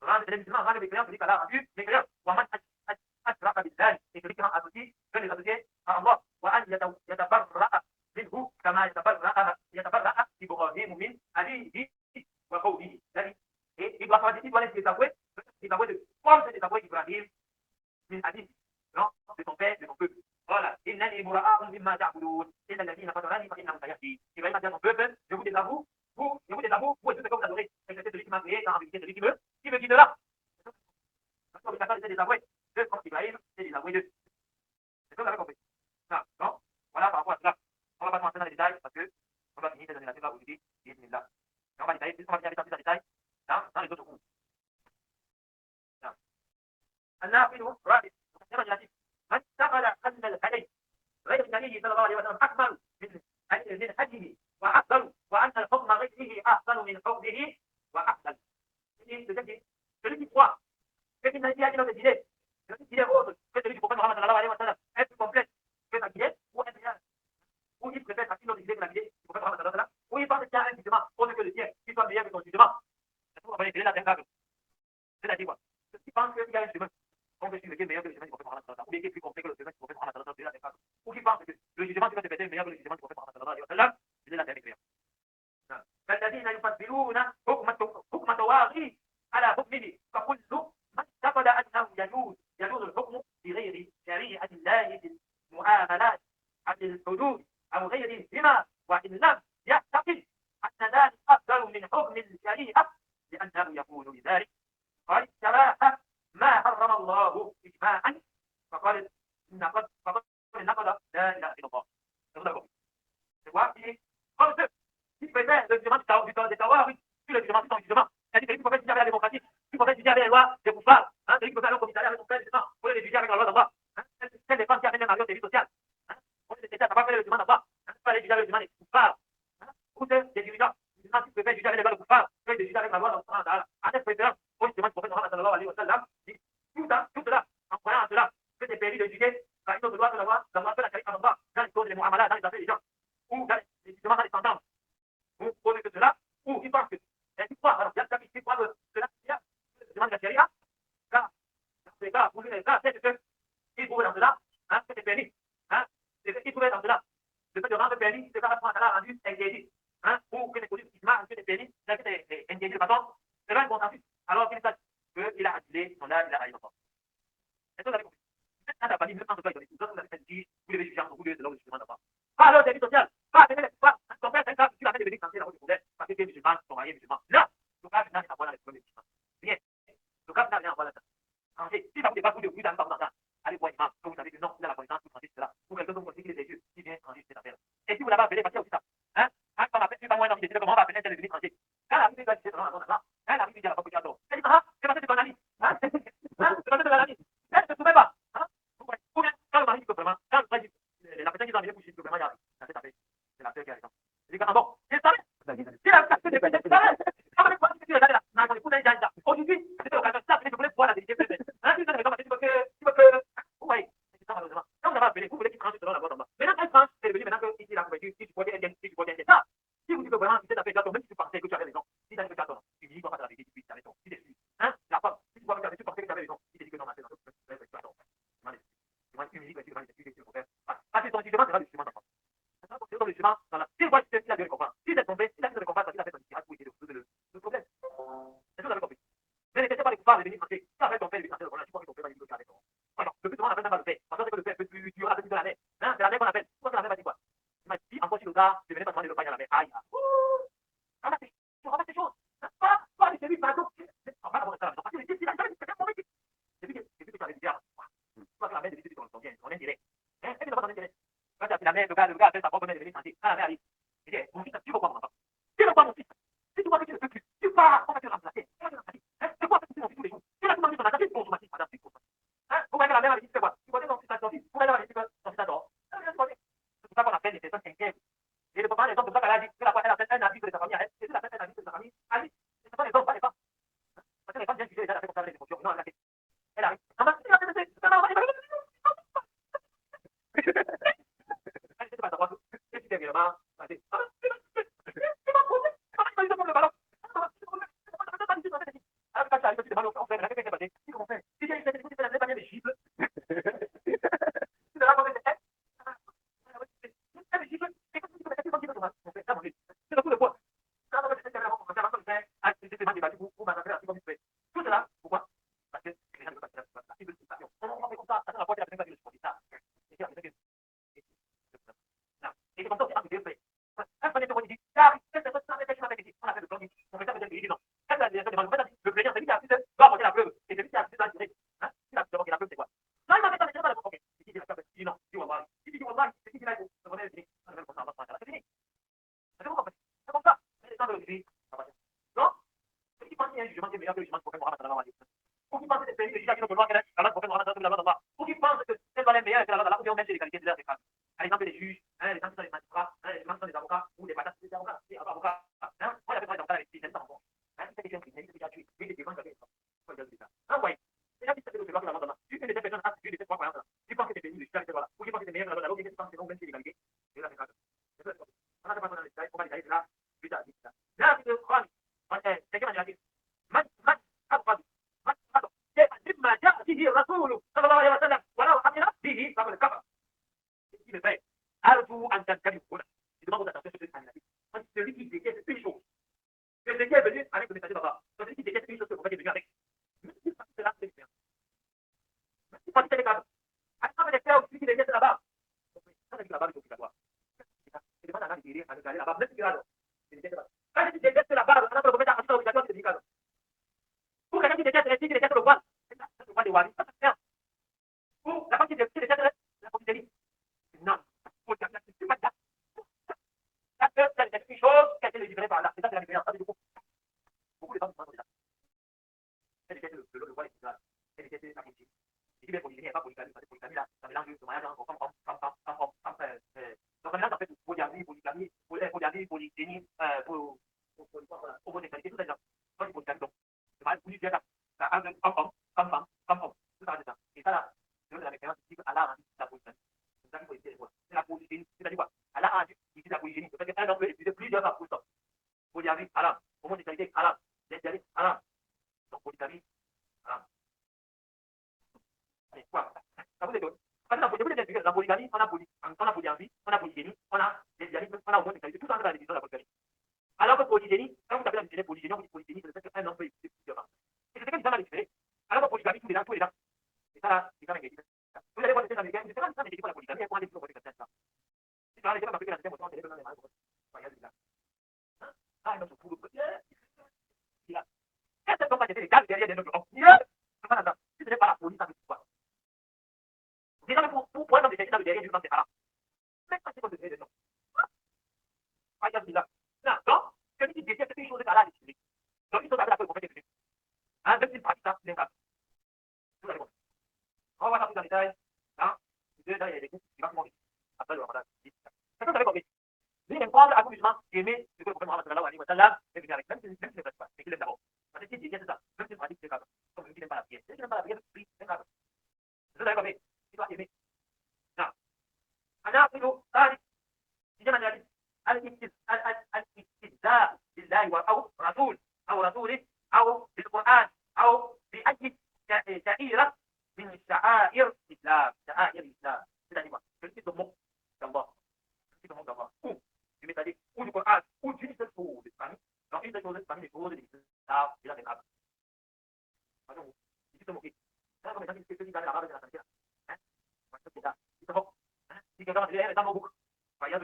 rendent les musulmans rendent les mécréants celui qu'Allah a rendu mécréants. ومن أشرك بالله, et celui qui rend associé, que les associés à Allah. وأن يتبرأ منه كما يتبرأ إبراهيم من أبيه وقومه. Et il doit les désavouer de comme se désavouer Ibrahim min أبيه. Non, de ton père, de ton peuple. Voilà. إنني براء مما تعبدون إلا الذين فطرني فإنهم سيهدين. Ibrahim a dit à son peuple, je vous désavoue, vous et tout ce que vous adorez. C'est celui qui m'a créé, dans la vérité, celui qui me guidera. Parce que vous avez désavoué d'eux comme Ibrahim, c'est désavoué d'eux. C'est ce que vous avez compris. Donc, voilà par rapport à cela. On ne va pas rentrer dans les détails parce qu'on va finir cette année-là aujourd'hui. Bismillah. On va détailler, on va finir avec en détail dans les autres cours. النافل رابع من ثقل أن الهدي غير النبي صلى الله عليه وسلم أكمل من هديه وأفضل وأن الحكم غيره أحسن من حكمه وأحسن. Celui qui croit que une idée a une idée, une idée autre que celui du prophète Mohammed sallallahu alayhi wa sallam est plus complète que sa idée ou il préfère une autre idée que la idée du prophète Mohammed sallallahu alayhi wa sallam ou il pense qu'il y a un jugement autre que le tien qui soit meilleur que ton jugement. C'est pour vous la c'est-à-dire quoi? Ceux qui pensent qu'il y a un jugement on veut suivre qui est meilleur que le chemin du prophète Mohammed sallallahu alayhi wa sallam, ou bien qui est plus complet que le chemin du prophète Mohammed sallallahu alayhi wa sallam, ou qui pense que le jugement qui va se faire est meilleur que le jugement du prophète Mohammed sallallahu alayhi wa sallam, je la terre est claire. فالذين يفضلون حكم طواغيت على حكمه فكل من اعتقد انه يجوز الحكم بغير شريعه الله في المعاملات عن الحدود او غيرهما وان لم يعتقد ان ذلك افضل من حكم الشريعه لانه يقول بذلك قد استباح ما حرم الله اجماعا فقد نقض لا اله الا الله. Il préfère le jugement des Tawaris sur le jugement sans jugement. C'est-à-dire que celui qui peut faire juger avec la démocratie, qui peut faire juger avec les lois des pouvoirs, celui qui peut faire un commissariat avec son frère jugement, pour les juger avec la loi d'Allah. C'est des femmes qui amènent un avion de vie sociale. On les États, ça va faire le jugement d'Allah. Pas les juger avec le jugement des pouvoirs. Ou des dirigeants. Les gens qui préfèrent juger avec les lois des pouvoirs, que de juger avec la loi d'Allah. En préférence au jugement du prophète Mohammed sallallahu alayhi wa sallam, tout cela, en croyant à cela, que c'est permis de juger par une autre loi que la loi d'Allah, que la charia d'Allah, dans les choses des muamalas, dans les affaires des gens, ou dans les jugements dans les sentences. Vous posez que cela, ou il pense que c'est une fois, alors il y a des qui croient que cela, il y a le demande de la charia, car dans ces cas, pour les cas, c'est qu'il trouvait dans cela, que c'est permis, c'est qu'il trouvait dans cela, le fait de rendre permis, c'est qu'à ce là rendu interdit, ou que c'est connu physiquement, que c'est permis, que c'est interdit de façon, c'est là un consensus, alors qu'il sache qu'il a annulé son âge, il a raillé son corps. Est-ce que vous avez compris? Quand la famille, en tout cas, vous avez fait dire, vous devez juger en vous, de l'ordre du demande d'abord. Pas alors, c'est vie sociale, pas tenir les pouvoirs, ton père, c'est un cas, tu vas faire devenir cancer, la route du problème, parce que tu es musulman, ton mari est musulman. Non! Le cas final, c'est à voir dans les problèmes musulmans. Rien. Le cas final, vient à voir là-dedans. Ensuite, si ça vous dépasse, vous devez pas vous entendre. Allez voir l'imam, que vous savez que non, il a la connaissance, vous transitez cela. Ou quelqu'un dont vous pensez qu'il est Dieu, qui vient trancher cette affaire. Et si vous l'avez appelé, parce qu'il y a aussi ça. Quand on appelle, tu vas moins envie de dire comment on va appeler un tel devenu tranché. Quand la vie doit dire non, quand la vie dit à la propre tort. Elle dit, c'est passé de ton ami. C'est passé de ton ami. Elle ne se souvient pas. Ou bien, quand le mari dit que vraiment, quand la personne qui est envie de coucher, que vraiment, il y a cette affaire. C'est la sœur qui a raison. C'est que, bon, c'est ça. C'est la casse de péché, c'est ça. Aujourd'hui, c'est l'occasion de ça, je voulais voir la vérité. Tu veux que, vous voyez, c'est ça malheureusement. Quand vous avez appelé, vous voulez qu'il tranche selon la voie d'Allah. Maintenant, quand il tranche, c'est devenu maintenant que ici, la convaincu, si tu vois ça. Si vous dites que vraiment, si cette affaire, même si tu pensais que tu avais raison, si tu as dit que tu as tort, tu dis, dois pas faire la vérité, tu as raison. Si tu es sûr. La femme, si tu vois que tu pensais que tu avais raison, si tu dis que non, tu as tort. Tu vas humilier, tu vas faire. Parce que ton jugement sera le jugement d'enfant. C'est ton jugement dans la. Si tu vois que tu as de récompense, si tu es tombé, si tu as de récompense, parce qu'il a fait ton tirage pour essayer de résoudre le problème. Est-ce que vous avez compris? Ne laissez pas les coupables venir trancher. Si après ton père est venu trancher le problème, tu vois que ton père va dire que tu as raison. Alors, le plus souvent, on appelle même pas le père. Parce que le père peut plus dur, plus de la mère. C'est la mère qu'on appelle. Pourquoi c'est la mère va dire quoi? Il m'a dit, encore si le gars, je venais pas demander le pain à la mère. Aïe. Tu ramasses ces choses. Pas avec celui, par exemple. On va d'abord rester à la maison. Parce que les gens, c'est bien mauvais. Depuis que tu avais dit, toi, que la mère de l'idée, on est direct. Elle ne va pas donner direct. Quand tu as la mère, le gars appelle sa propre mère de venir trancher. Quand la mère arrive, il dit, mon fils, tu veux quoi, mon enfant? Tu veux quoi, mon fils? Si tu vois que tu ne peux plus, tu pars, on va te remplacer. C'est quoi que tu fais tous les jours? Tu vas tout manger ton attaque, tu consommatif, madame, tu consommatif. Vous voyez que la mère avait dit, tu fais quoi? Tu vois ton fils à ton fils, vous voyez que ton fils adore. C'est pour ça qu'on appelle les personnes inquiètes. Et le papa, les hommes, de ça qu'elle a dit, que la fois, elle a fait un avis de sa famille à elle, et si la fait un avis de sa famille, allez, ce sont les hommes, pas les femmes. Parce que les femmes viennent juger, elle a fait comme ça avec les émotions, non, elle a fait. Elle arrive. Tout cela, pourquoi? Parce que les gens ne veulent pas. Ils veulent ça. On fait comme ça, ça rapporte la personne qui veut supporter ça. Et c'est comme ça aussi, en fait. Quand on est devant, il dit, ah, cette personne, ça fait quelque chose, on a fait le plan, on fait ça, peut-être qu'il dit non. Quand la direction demande, le plaignant, c'est lui qui a accusé, doit apporter la preuve. Et c'est lui qui a accusé ça, il dit, la preuve, c'est quoi? Non, il m'a fait ça, mais c'est pas la preuve. Ok. Il dit, il dit non, il dit, Wallah. Il dit, Wallah, c'est qui qui l'a dit? Le bonheur est fini. On a même comme ça, on va se faire. C'est fini. C'est comme ça. Mais les gens veulent juger, ça va. Non? Ceux qui pensent qu'il y a un jugement qui est meilleur que le jugement du prophète Mohammed sallallahu alayhi wa sallam. Ou qui pensent que c'est permis de juger à une autre loi que la loi du prophète Mohammed sallallahu alayhi wa sallam. Ou qui pensent que cette loi est meilleure que la loi d'Allah, ou bien même chez les qualités de l'air des femmes. Par exemple, les juges, les gens qui sont les magistrats, les gens qui sont les avocats, ou les patates, les avocats, les avocats. Moi, j'avais pas d'avocat avec lui, c'est pas bon. C'est quelqu'un qui est déjà tué, lui, il est défendu avec ça. Pourquoi il a dit ça? Ouais. C'est là qui s'appelle le loi de la loi d'Allah. Si une de ces personnes a suivi de ces trois croyances-là, tu penses que c'est permis de juger avec cette loi-là, ou tu penses que c'est meilleur que la loi d'Allah, ou tu penses que c'est non, même chez l'égalité, c'est là, c'est ça. On a pas dans les détails, on va détailler là, plus tard. Là, c'est le Coran. C'est quelqu'un qui a dit, من أبغض مما جاء به الرسول wali, ça c'est bien. Ou la femme qui est la polygamie. Non, faut dire, c'est pas ça. C'est une chose qui a été légiférée par Allah. C'est ça, c'est la différence. Ça, c'est beaucoup de femmes sont ça. Elle était le voile est elle était la politique. Et puis, polygamie n'est pas polygamie, parce que polygamie, là, ça mélange le mariage comme donc, mélange en fait polygamie, polygynie, homosexualité, tout ça, ça, c'est polygamie. Donc, le mariage plusieurs, ça a un homme, femme, tout ça, c'est ça. Et ça, là, c'est la référence ici que Allah a dit la polygamie. C'est ça qu'il faut essayer de voir. C'est la polygynie, c'est-à-dire quoi? Allah a dit ici la polygynie. C'est qu'un homme peut épouser plusieurs femmes pour ça. Polygamie, haram. Homosexualité, haram. Lesbianisme, haram. Donc, polygamie, haram. Voilà. Ça vous étonne. Parce que la polygamie, on a polyamie, on a polygynie, on a lesbianisme, on a homosexualité. Tout ça dans la définition de la polygamie. Alors que polygynie, quand vous appelez la polygynie, on dit polygynie, c'est le fait qu'un homme peut épouser plusieurs femmes. Et c'est ce que les gens ont différé. Alors que polygamie, tout est là. Et ça, là, c'est quand même évident. Vous allez voir les États américains, c'est quand même pour la polygamie, pour aller plus loin que ça. Si tu vas aller voir la deuxième motion, c'est les mêmes choses. Ah, non, c'est tout le côté. Qu'est-ce que ça fait les gars derrière des autres hommes? Si ce n'est pas la police, ça veut dire quoi? Déjà, pour un homme de quelqu'un derrière du camp, c'est haram. Mais ça, c'est quoi de vrai de non? Donc, celui qui détient quelque chose de halal, c'est donc, il faut savoir la prophète est venu. Même s'il pratique ça, c'est un cas. Vous allez voir. On va voir ça plus en détail. Il y a des groupes qui vont se montrer. Après, le ramadan. C'est ça, vous avez compris. Lui, il aime prendre à musulman, aimer ce que le prophète Mohammed sallallahu alayhi wa sallam est venu avec. Même s'il ne pratique pas, mais qu'il aime d'abord. Parce que s'il détient ça, même s'il pratique, c'est grave. Comme il n'aime pas la prière. S'il n'aime pas la prière, c'est grave. Vous avez compris. Il doit aimer. أنا أقول ذلك في زمن الاستهزاء بالله أو رسوله أو بالقرآن أو بأي شعيرة من شعائر الإسلام c'est-à-dire je cite le mot d'Allah ou du métallique ou du Coran ou d'une seule chose donc une seule chose parmi les choses de l'islam c'est la vénable ici c'est moqué comme étant ce qui va la barre de la santé il se moque si quelqu'un est dans mon bouc la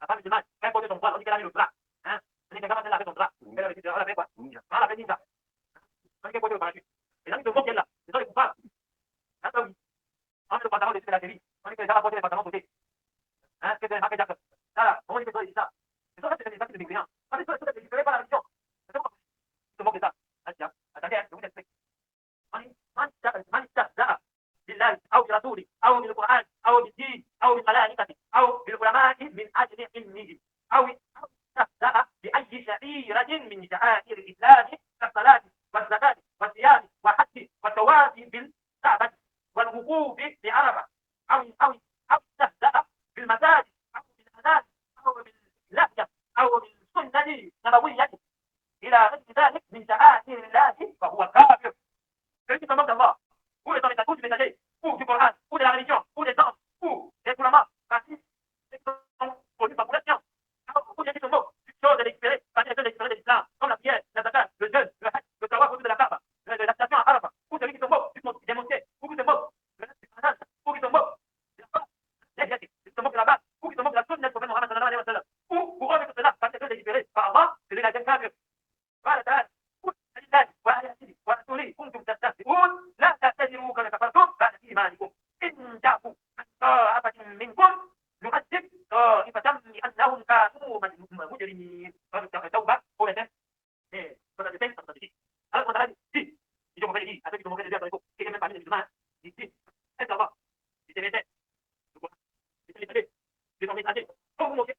femme musulmane quand elle porte son voile on dit qu'elle a mis le drap c'est quelqu'un elle a fait son drap elle a fait quoi elle a fait ninja on dit qu'elle porte le parachute et là il se moque elle là c'est ça les coupables oui on met le pantalon dessus de la série on dit que les gens portent les pantalons côté que c'est marqué Jacob ça là on dit que c'est ça c'est ça c'est des actes de mécréants parce que ça c'est pas la religion c'est ça il se moque de ça attendez je vous explique من استهزأ بالله أو برسوله أو بالقرآن أو بالدين أو بالملائكة أو بالعلماء من أجل علمه أو استهزأ بأي شعيرة من شعائر الإسلام كالصلاة والزكاة والصيام والحج والطواف بالكعبة والوقوف بعرفة أو استهزأ بالمساجد أو بالأذان أو باللهجة أو بالسنة النبوية إلى غير ذلك من شعائر الله فهو كافر. Celui qui se moque d'Allah, ou des messages, ou du messager, ou du Coran, ou de la religion, ou des anges, ou des ulama, partis, qui sont connus par pour la science, ou bien qui se moquent d'une chose de l'expéré, parmi les choses d'expéré de l'islam, comme la prière, la zakat, le jeûne, le hajj, le tawaf autour de la Kaaba, la station à Arafat, ou celui qui se moque des mosquées, ou qui se moque de la ou qui se moque qui se moque de la base, ou qui se moque de la sunna du prophète Mohammed sallallahu alayhi wa sallam, ou pour autre que cela, parce que c'est légiféré par Allah, celui-là est un kafir. Voilà, وآياته ورسوله كنتم تستهزئون لا تعتذروا قد كفرتم بعد إيمانكم إن تعفوا عن طائفة منكم نعذب طائفة بأنهم كانوا مجرمين. التوبة هو الإنسان alors qu'on a dit ils ont dit à ceux qui ont mauvais désir qui est même parmi les musulmans ils disent est-ce que Allah il t'aimait ils sont messagers comme vous moquez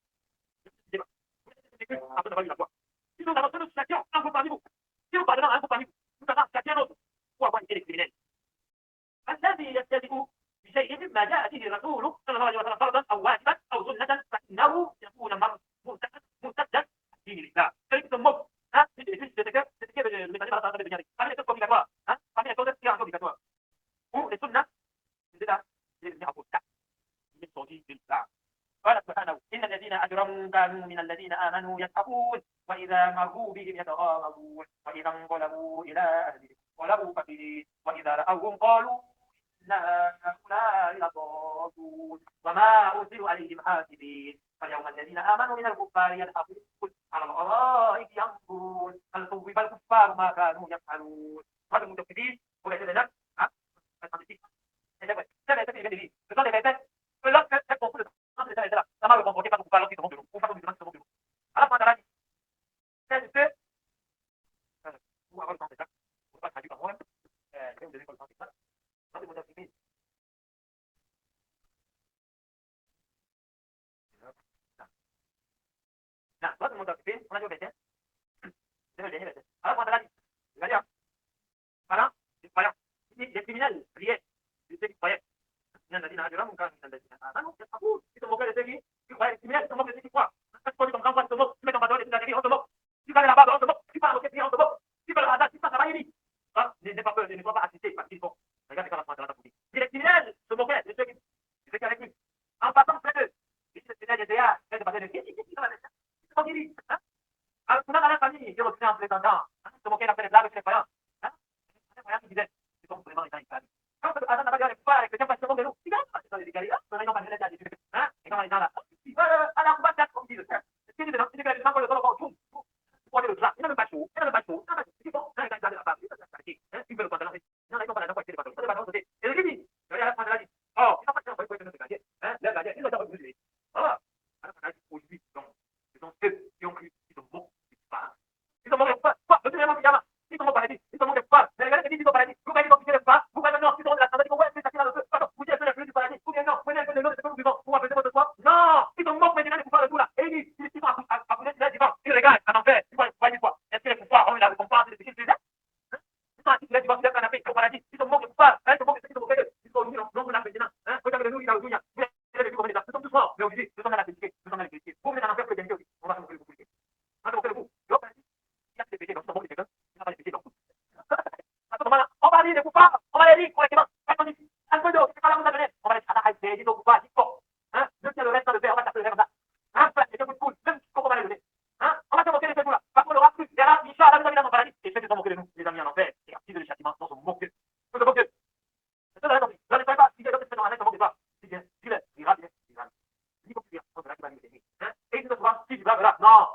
après d'avoir eu la foi si nous avons fait notre situation un peu parmi vous si nous parlons un peu parmi vous nous avons quelqu'un d'autre pour avoir été les criminels الذي يبتدئ بشيء مما جاء به الرسول صلى الله عليه وسلم فرضا او واجبا او سنه فانه يكون مرتدا دين الاسلام celui qui se moque c'est ce que le messager va de venir parmi les choses obligatoires parmi les choses qui sont obligatoires ou les sunnas c'est là c'est venir apostat ils sont dit de l'islam قال سبحانه إن الذين أجرموا كانوا من الذين آمنوا يضحكون وإذا مروا بهم يتغامزون وإذا انقلبوا إلى أهلهم انقلبوا فكهين وإذا رأوهم قالوا إن هؤلاء لضالون وما أرسلوا عليهم حاسبين فاليوم الذين آمنوا من الكفار يضحكون على الأرائك ينظرون هل ثوب الكفار ما كانوا يفعلون هذا المتكبرين وليس لنا de l'école principale. Dans le monde africain, dans le monde africain, on a dit au verset, c'est le dernier verset. Alors, quand on a dit, regardez, voilà, les croyants, les criminels priaient, de ceux qui croyaient. Il y en a dit, non, mon gars, non, c'est pas cool. Ils se moquaient de ceux qui croyaient, les criminels, ils se moquent de ceux qui croient. Quand tu connais ton grand frère, tu te moques, tu mets ton pantalon et tu t'as on se moque. Tu vas aller là-bas, on se moque. Tu parles au quotidien, on se moque. Tu parles au hasard, tu passes à Maïli. N'aie pas peur, ne sois pas assisté parce qu'ils font. Regarde ce qu'on a fait. Les criminels se moquaient de ceux qui avaient cru. En passant près d'eux, ils se tenaient des dehors, ils se passaient de qui se moquent d'eux. Alors, dans la famille, ils refusaient en prétendant, se moquaient d'après les blagues chez les croyants. Les croyants qui disaient, ils sont vraiment les gens islamiques. Quand Adam n'a pas dit, les chrétiens passent de nous, ils gagnent pas, c'est les décalés, ils n'ont pas de l'aide à Jésus. Et quand les gens là, alors, on va faire comme ils disent. C'est ce qu'ils disent, c'est que les gens, quand le temps va, tout, pour aller le drap, il n'a même pas chaud, il n'a même pas chaud, c'est bon, il a gardé la part, il veut le pantalon, non, ils n'ont pas la jambe pour acheter les pantalons, ils n'ont pas la jambe, et le dit, il a la prendre la vie. Oh, ils n'ont pas de jambe pour acheter le gardien, le gardien, ils n'ont pas de jambe. Oh, alors, aujourd'hui, donc, ce sont ceux qui ont cru, ils sont bons, ils sont bons, quoi, le deuxième pyjama, ils sont bons paradis, ils sont bons pas, mais les gars qui disent ils sont paradis, vous voyez, donc, ils ne pas, vous voyez, non, ils sont de la santé, vous voyez, c'est ça qui est dans le feu, pardon, vous dites, c'est le du paradis, ou bien non, vous voyez, un peu de l'eau, c'est pas le vivant, vous appelez votre soir, non, ils sont morts, mais ils sont de tout là, et ils sont à foutre du vivant, ils regardent, en enfer, ils voient quoi, est-ce que les pouvoirs ont eu la récompense de ce qu'ils faisaient? Ils sont assis sur les divorces, ils sont canapé, au paradis, ils sont morts de pouvoir, ils sont morts de ce qu'ils ont fait, ils sont au non, on a fait maintenant, regardez nous, il a au dounia, vous avez vu comme les gens, nous sommes tous morts, mais aujourd'hui, nous sommes dans la félicité, nous sommes dans la félicité, vous venez en enfer pour les aussi, on va se moquer de vous, on va se moquer de vous, donc, il y a des péchés, donc, nous sommes morts de quelqu'un, il n'y a pas de péché, donc, on va dire des coupables, on va les dire correctement, un peu d'eau, c'est pas la route à donner, on va les dire des coupables, dis fort, même si le reste dans le verre, on va s'appeler comme ça, c'est des coups de coude, même si on va les donner, on va se moquer de ces coups-là, parce qu'on aura plus, et là, Inch'Allah, nous allons dans mon paradis, et ceux qui sont moqués de nous, les amis en enfer, et actifs de les châtiments, sont moqués, sont moqués, c'est ça, là, je ne sais pas si les autres se dans la main, se moquent de toi, si bien, si le, ira, dis comme tu viens, on verra qui va nous aider, et ils se souvent, si tu vas, voilà, non,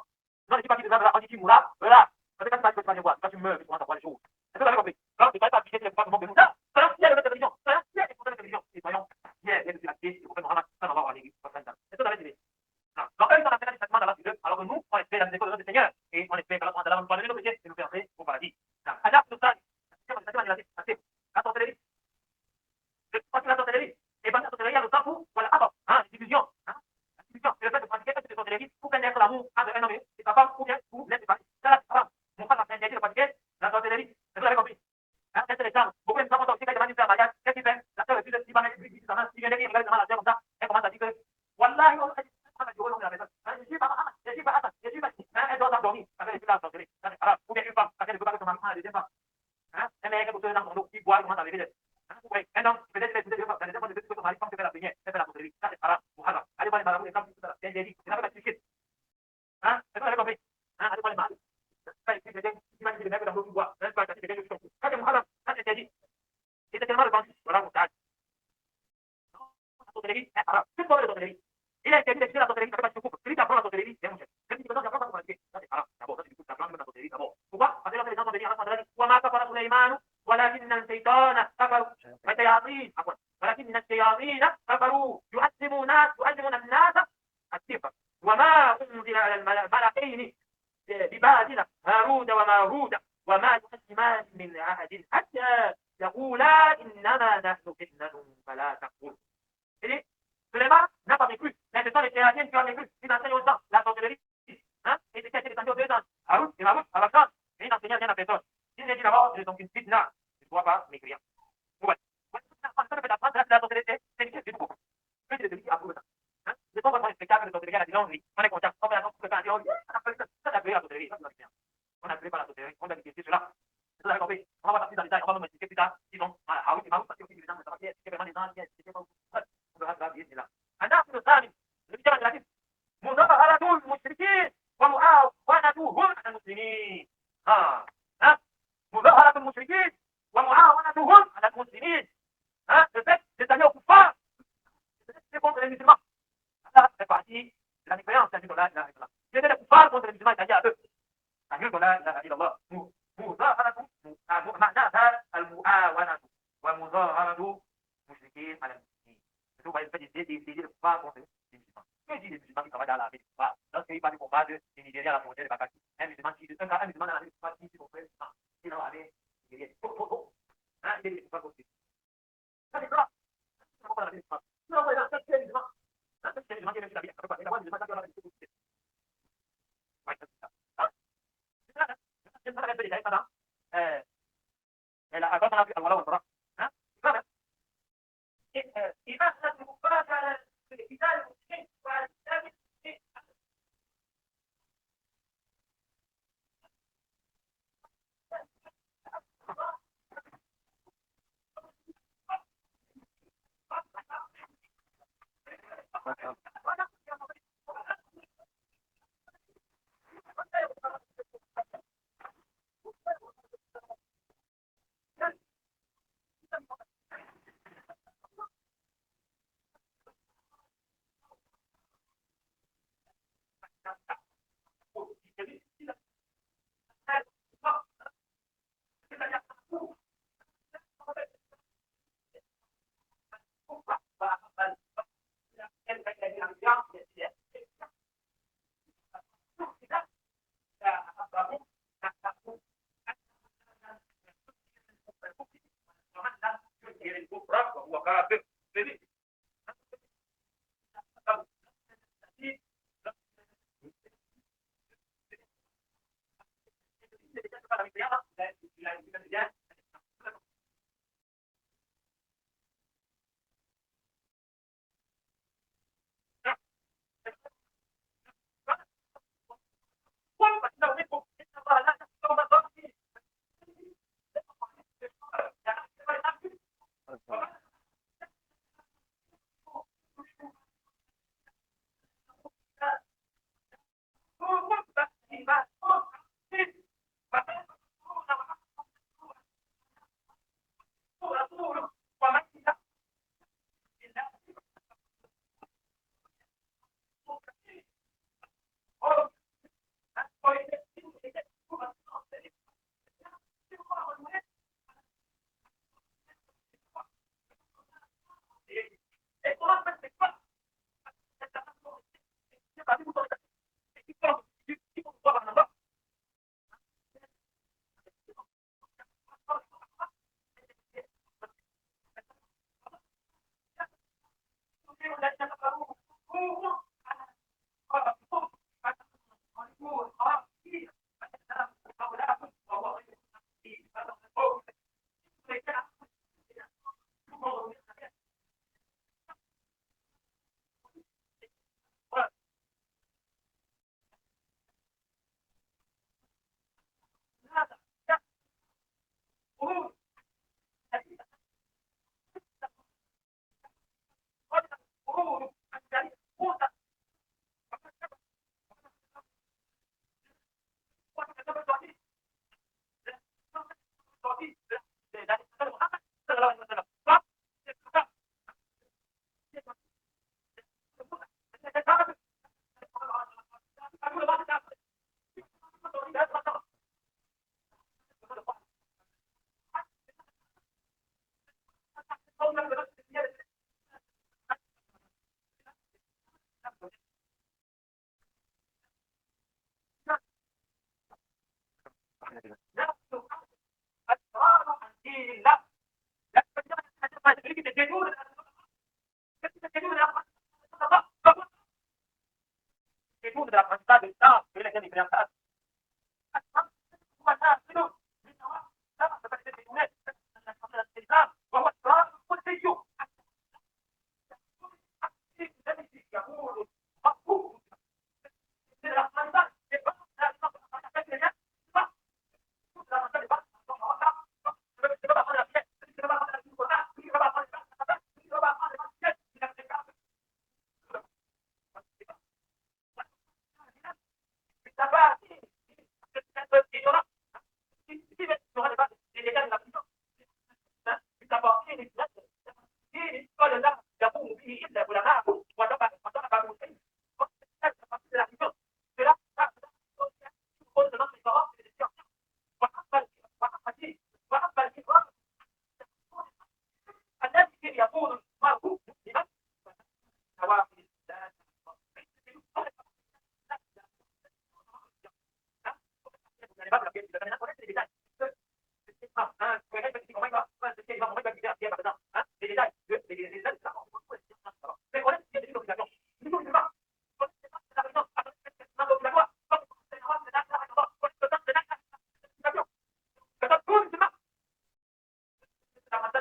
ne dis pas qui tu vas, voilà, on dit qui mourra, voilà, parce que quand tu vas te voir, quand tu meurs, tu pourras savoir les choses, est-ce que vous avez compris? Alors, c'est pas affiché que les pouvoirs se moquent de nous, ça, il y a le télévision, il y a les de télévision, et voyons, il y a les activités, et Mohamed, ça, on va voir l'église, est-ce que vous avez dit? Donc, eux, ils ont fait un châtiment dans la vie, alors que nous, on espère la miséricorde de notre Seigneur, et on espère que Allah va nous pardonner nos péchés et nous faire entrer au paradis. Allah, tout ça, la sorcellerie, la sorcellerie, et pas la sorcellerie, il y a le temps pour, voilà, attends, la division, la division, c'est le fait de pratiquer cette sorcellerie pour connaître l'amour entre un homme et sa femme, ou bien pour l'être séparé. Ça, là, c'est pas, mon frère, c'est interdit de pratiquer la sorcellerie, est-ce que vous avez compris? C'est l'exemple. Beaucoup de femmes sont aussi quand ils demandent un mariage, qu'est-ce qu'il fait? La sœur refuse, il va mettre une brique, il vient de dire, il regarde la sœur comme ça, elle commence à dire que, Wallah, elle doit s'endormir, parce qu'elle est plus là à sorcellerie. Ou bien une femme, parce qu'elle ne veut pas que son mari prenne la deuxième femme. Un mec qui est dans son dos, qui boit, il commence à lever. Un homme, peut-être qu'il est deux femmes, la deuxième fois, que son mari pense que fait la première, elle fait la sorcellerie. Ça, c'est haram, ou haram. Allez voir les marabouts, les femmes, c'est interdit. C'est la même expliqué. Est-ce que vous avez compris? Allez voir les marabouts. Ça, il dit, imagine le mec dans l'eau qui boit, pas cacher quelqu'un qui se ça, c'est haram, ça, c'est interdit. Et c'est tellement répandu. Voilà mon cas. La sorcellerie, c'est haram. Tout le monde est sorcellerie. Il a interdit d'expliquer la sorcellerie, ça fait pas de couple. Celui qui apprend la sorcellerie, c'est un musulman. Celui qui apprend la sorcellerie, ça, c'est haram. D'abord, ça, c'est du coup, ça apprend même la sorcellerie, d'abord. Pourquoi? Parce que lorsque les gens sont venus à la وما كفر سليمان ولكن الشيطان كفروا والشياطين عفوا ولكن الشياطين كفروا يعلمون الناس السحر وما أنزل على الملكين ببابل هاروت وماروت وما يعلمان من أحد حتى يقولا إنما نحن فتنة فلا تكفر. Suleiman n'a pas vécu, mais ce sont les thérapiens qui ont vécu, ils enseignent aux gens la sorcellerie. Et c'est qui a été descendu aux deux ans. Harout et Marout, à Bagdad, et il n'enseignait rien à personne. Il dit d'abord, je suis donc une fitna, je ne dois pas m'écrire. Ouais. La sorcellerie, c'est une question du coup. Que c'est celui qui approuve ça. Je tombe dans un spectacle de sorcellerie à la dilangerie. On est content, on fait la sorcellerie, on dit, ça s'appelle la sorcellerie, ça c'est bien. On n'appelle pas la sorcellerie, on a expliqué cela. Vous avez compris? On va passer dans les détails, on va nous expliquer plus tard. Disons, voilà, Harout et Marout, parce que les gens ne savent pas c'est vraiment des gens qui étaient pas on verra ça bien, c'est là. الناس الثاني الرجال الثلاثين مظاهرة المشركين ومعاونتهم على المسلمين مظاهرة المشركين ومعاونتهم على المسلمين le fait d'établir au kuffar c'est contre les musulmans ça fait partie de la différence c'est-à-dire de la ilaha illallah c'est les kuffars contre les musulmans c'est-à-dire à eux c'est-à-dire de la ilaha illallah مظاهرة معناها المعاونة ومظاهرة المشركين على المسلمين vous voyez des kuffars contre les musulmans. Que dit les musulmans qui travaillent dans l'armée des kuffars? Lorsqu'ils parlent du combat de Nigeria à la frontière de Bakaki, un musulman dans l'armée des kuffars, il dit son frère, il est dans l'armée nigérienne. Il est des kuffars لنا في الولاء والبراء. لماذا؟ إيمان الكفار على قتال المسلمين وعلى الإسلام المسلمين. وهو كافر. Thank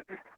you.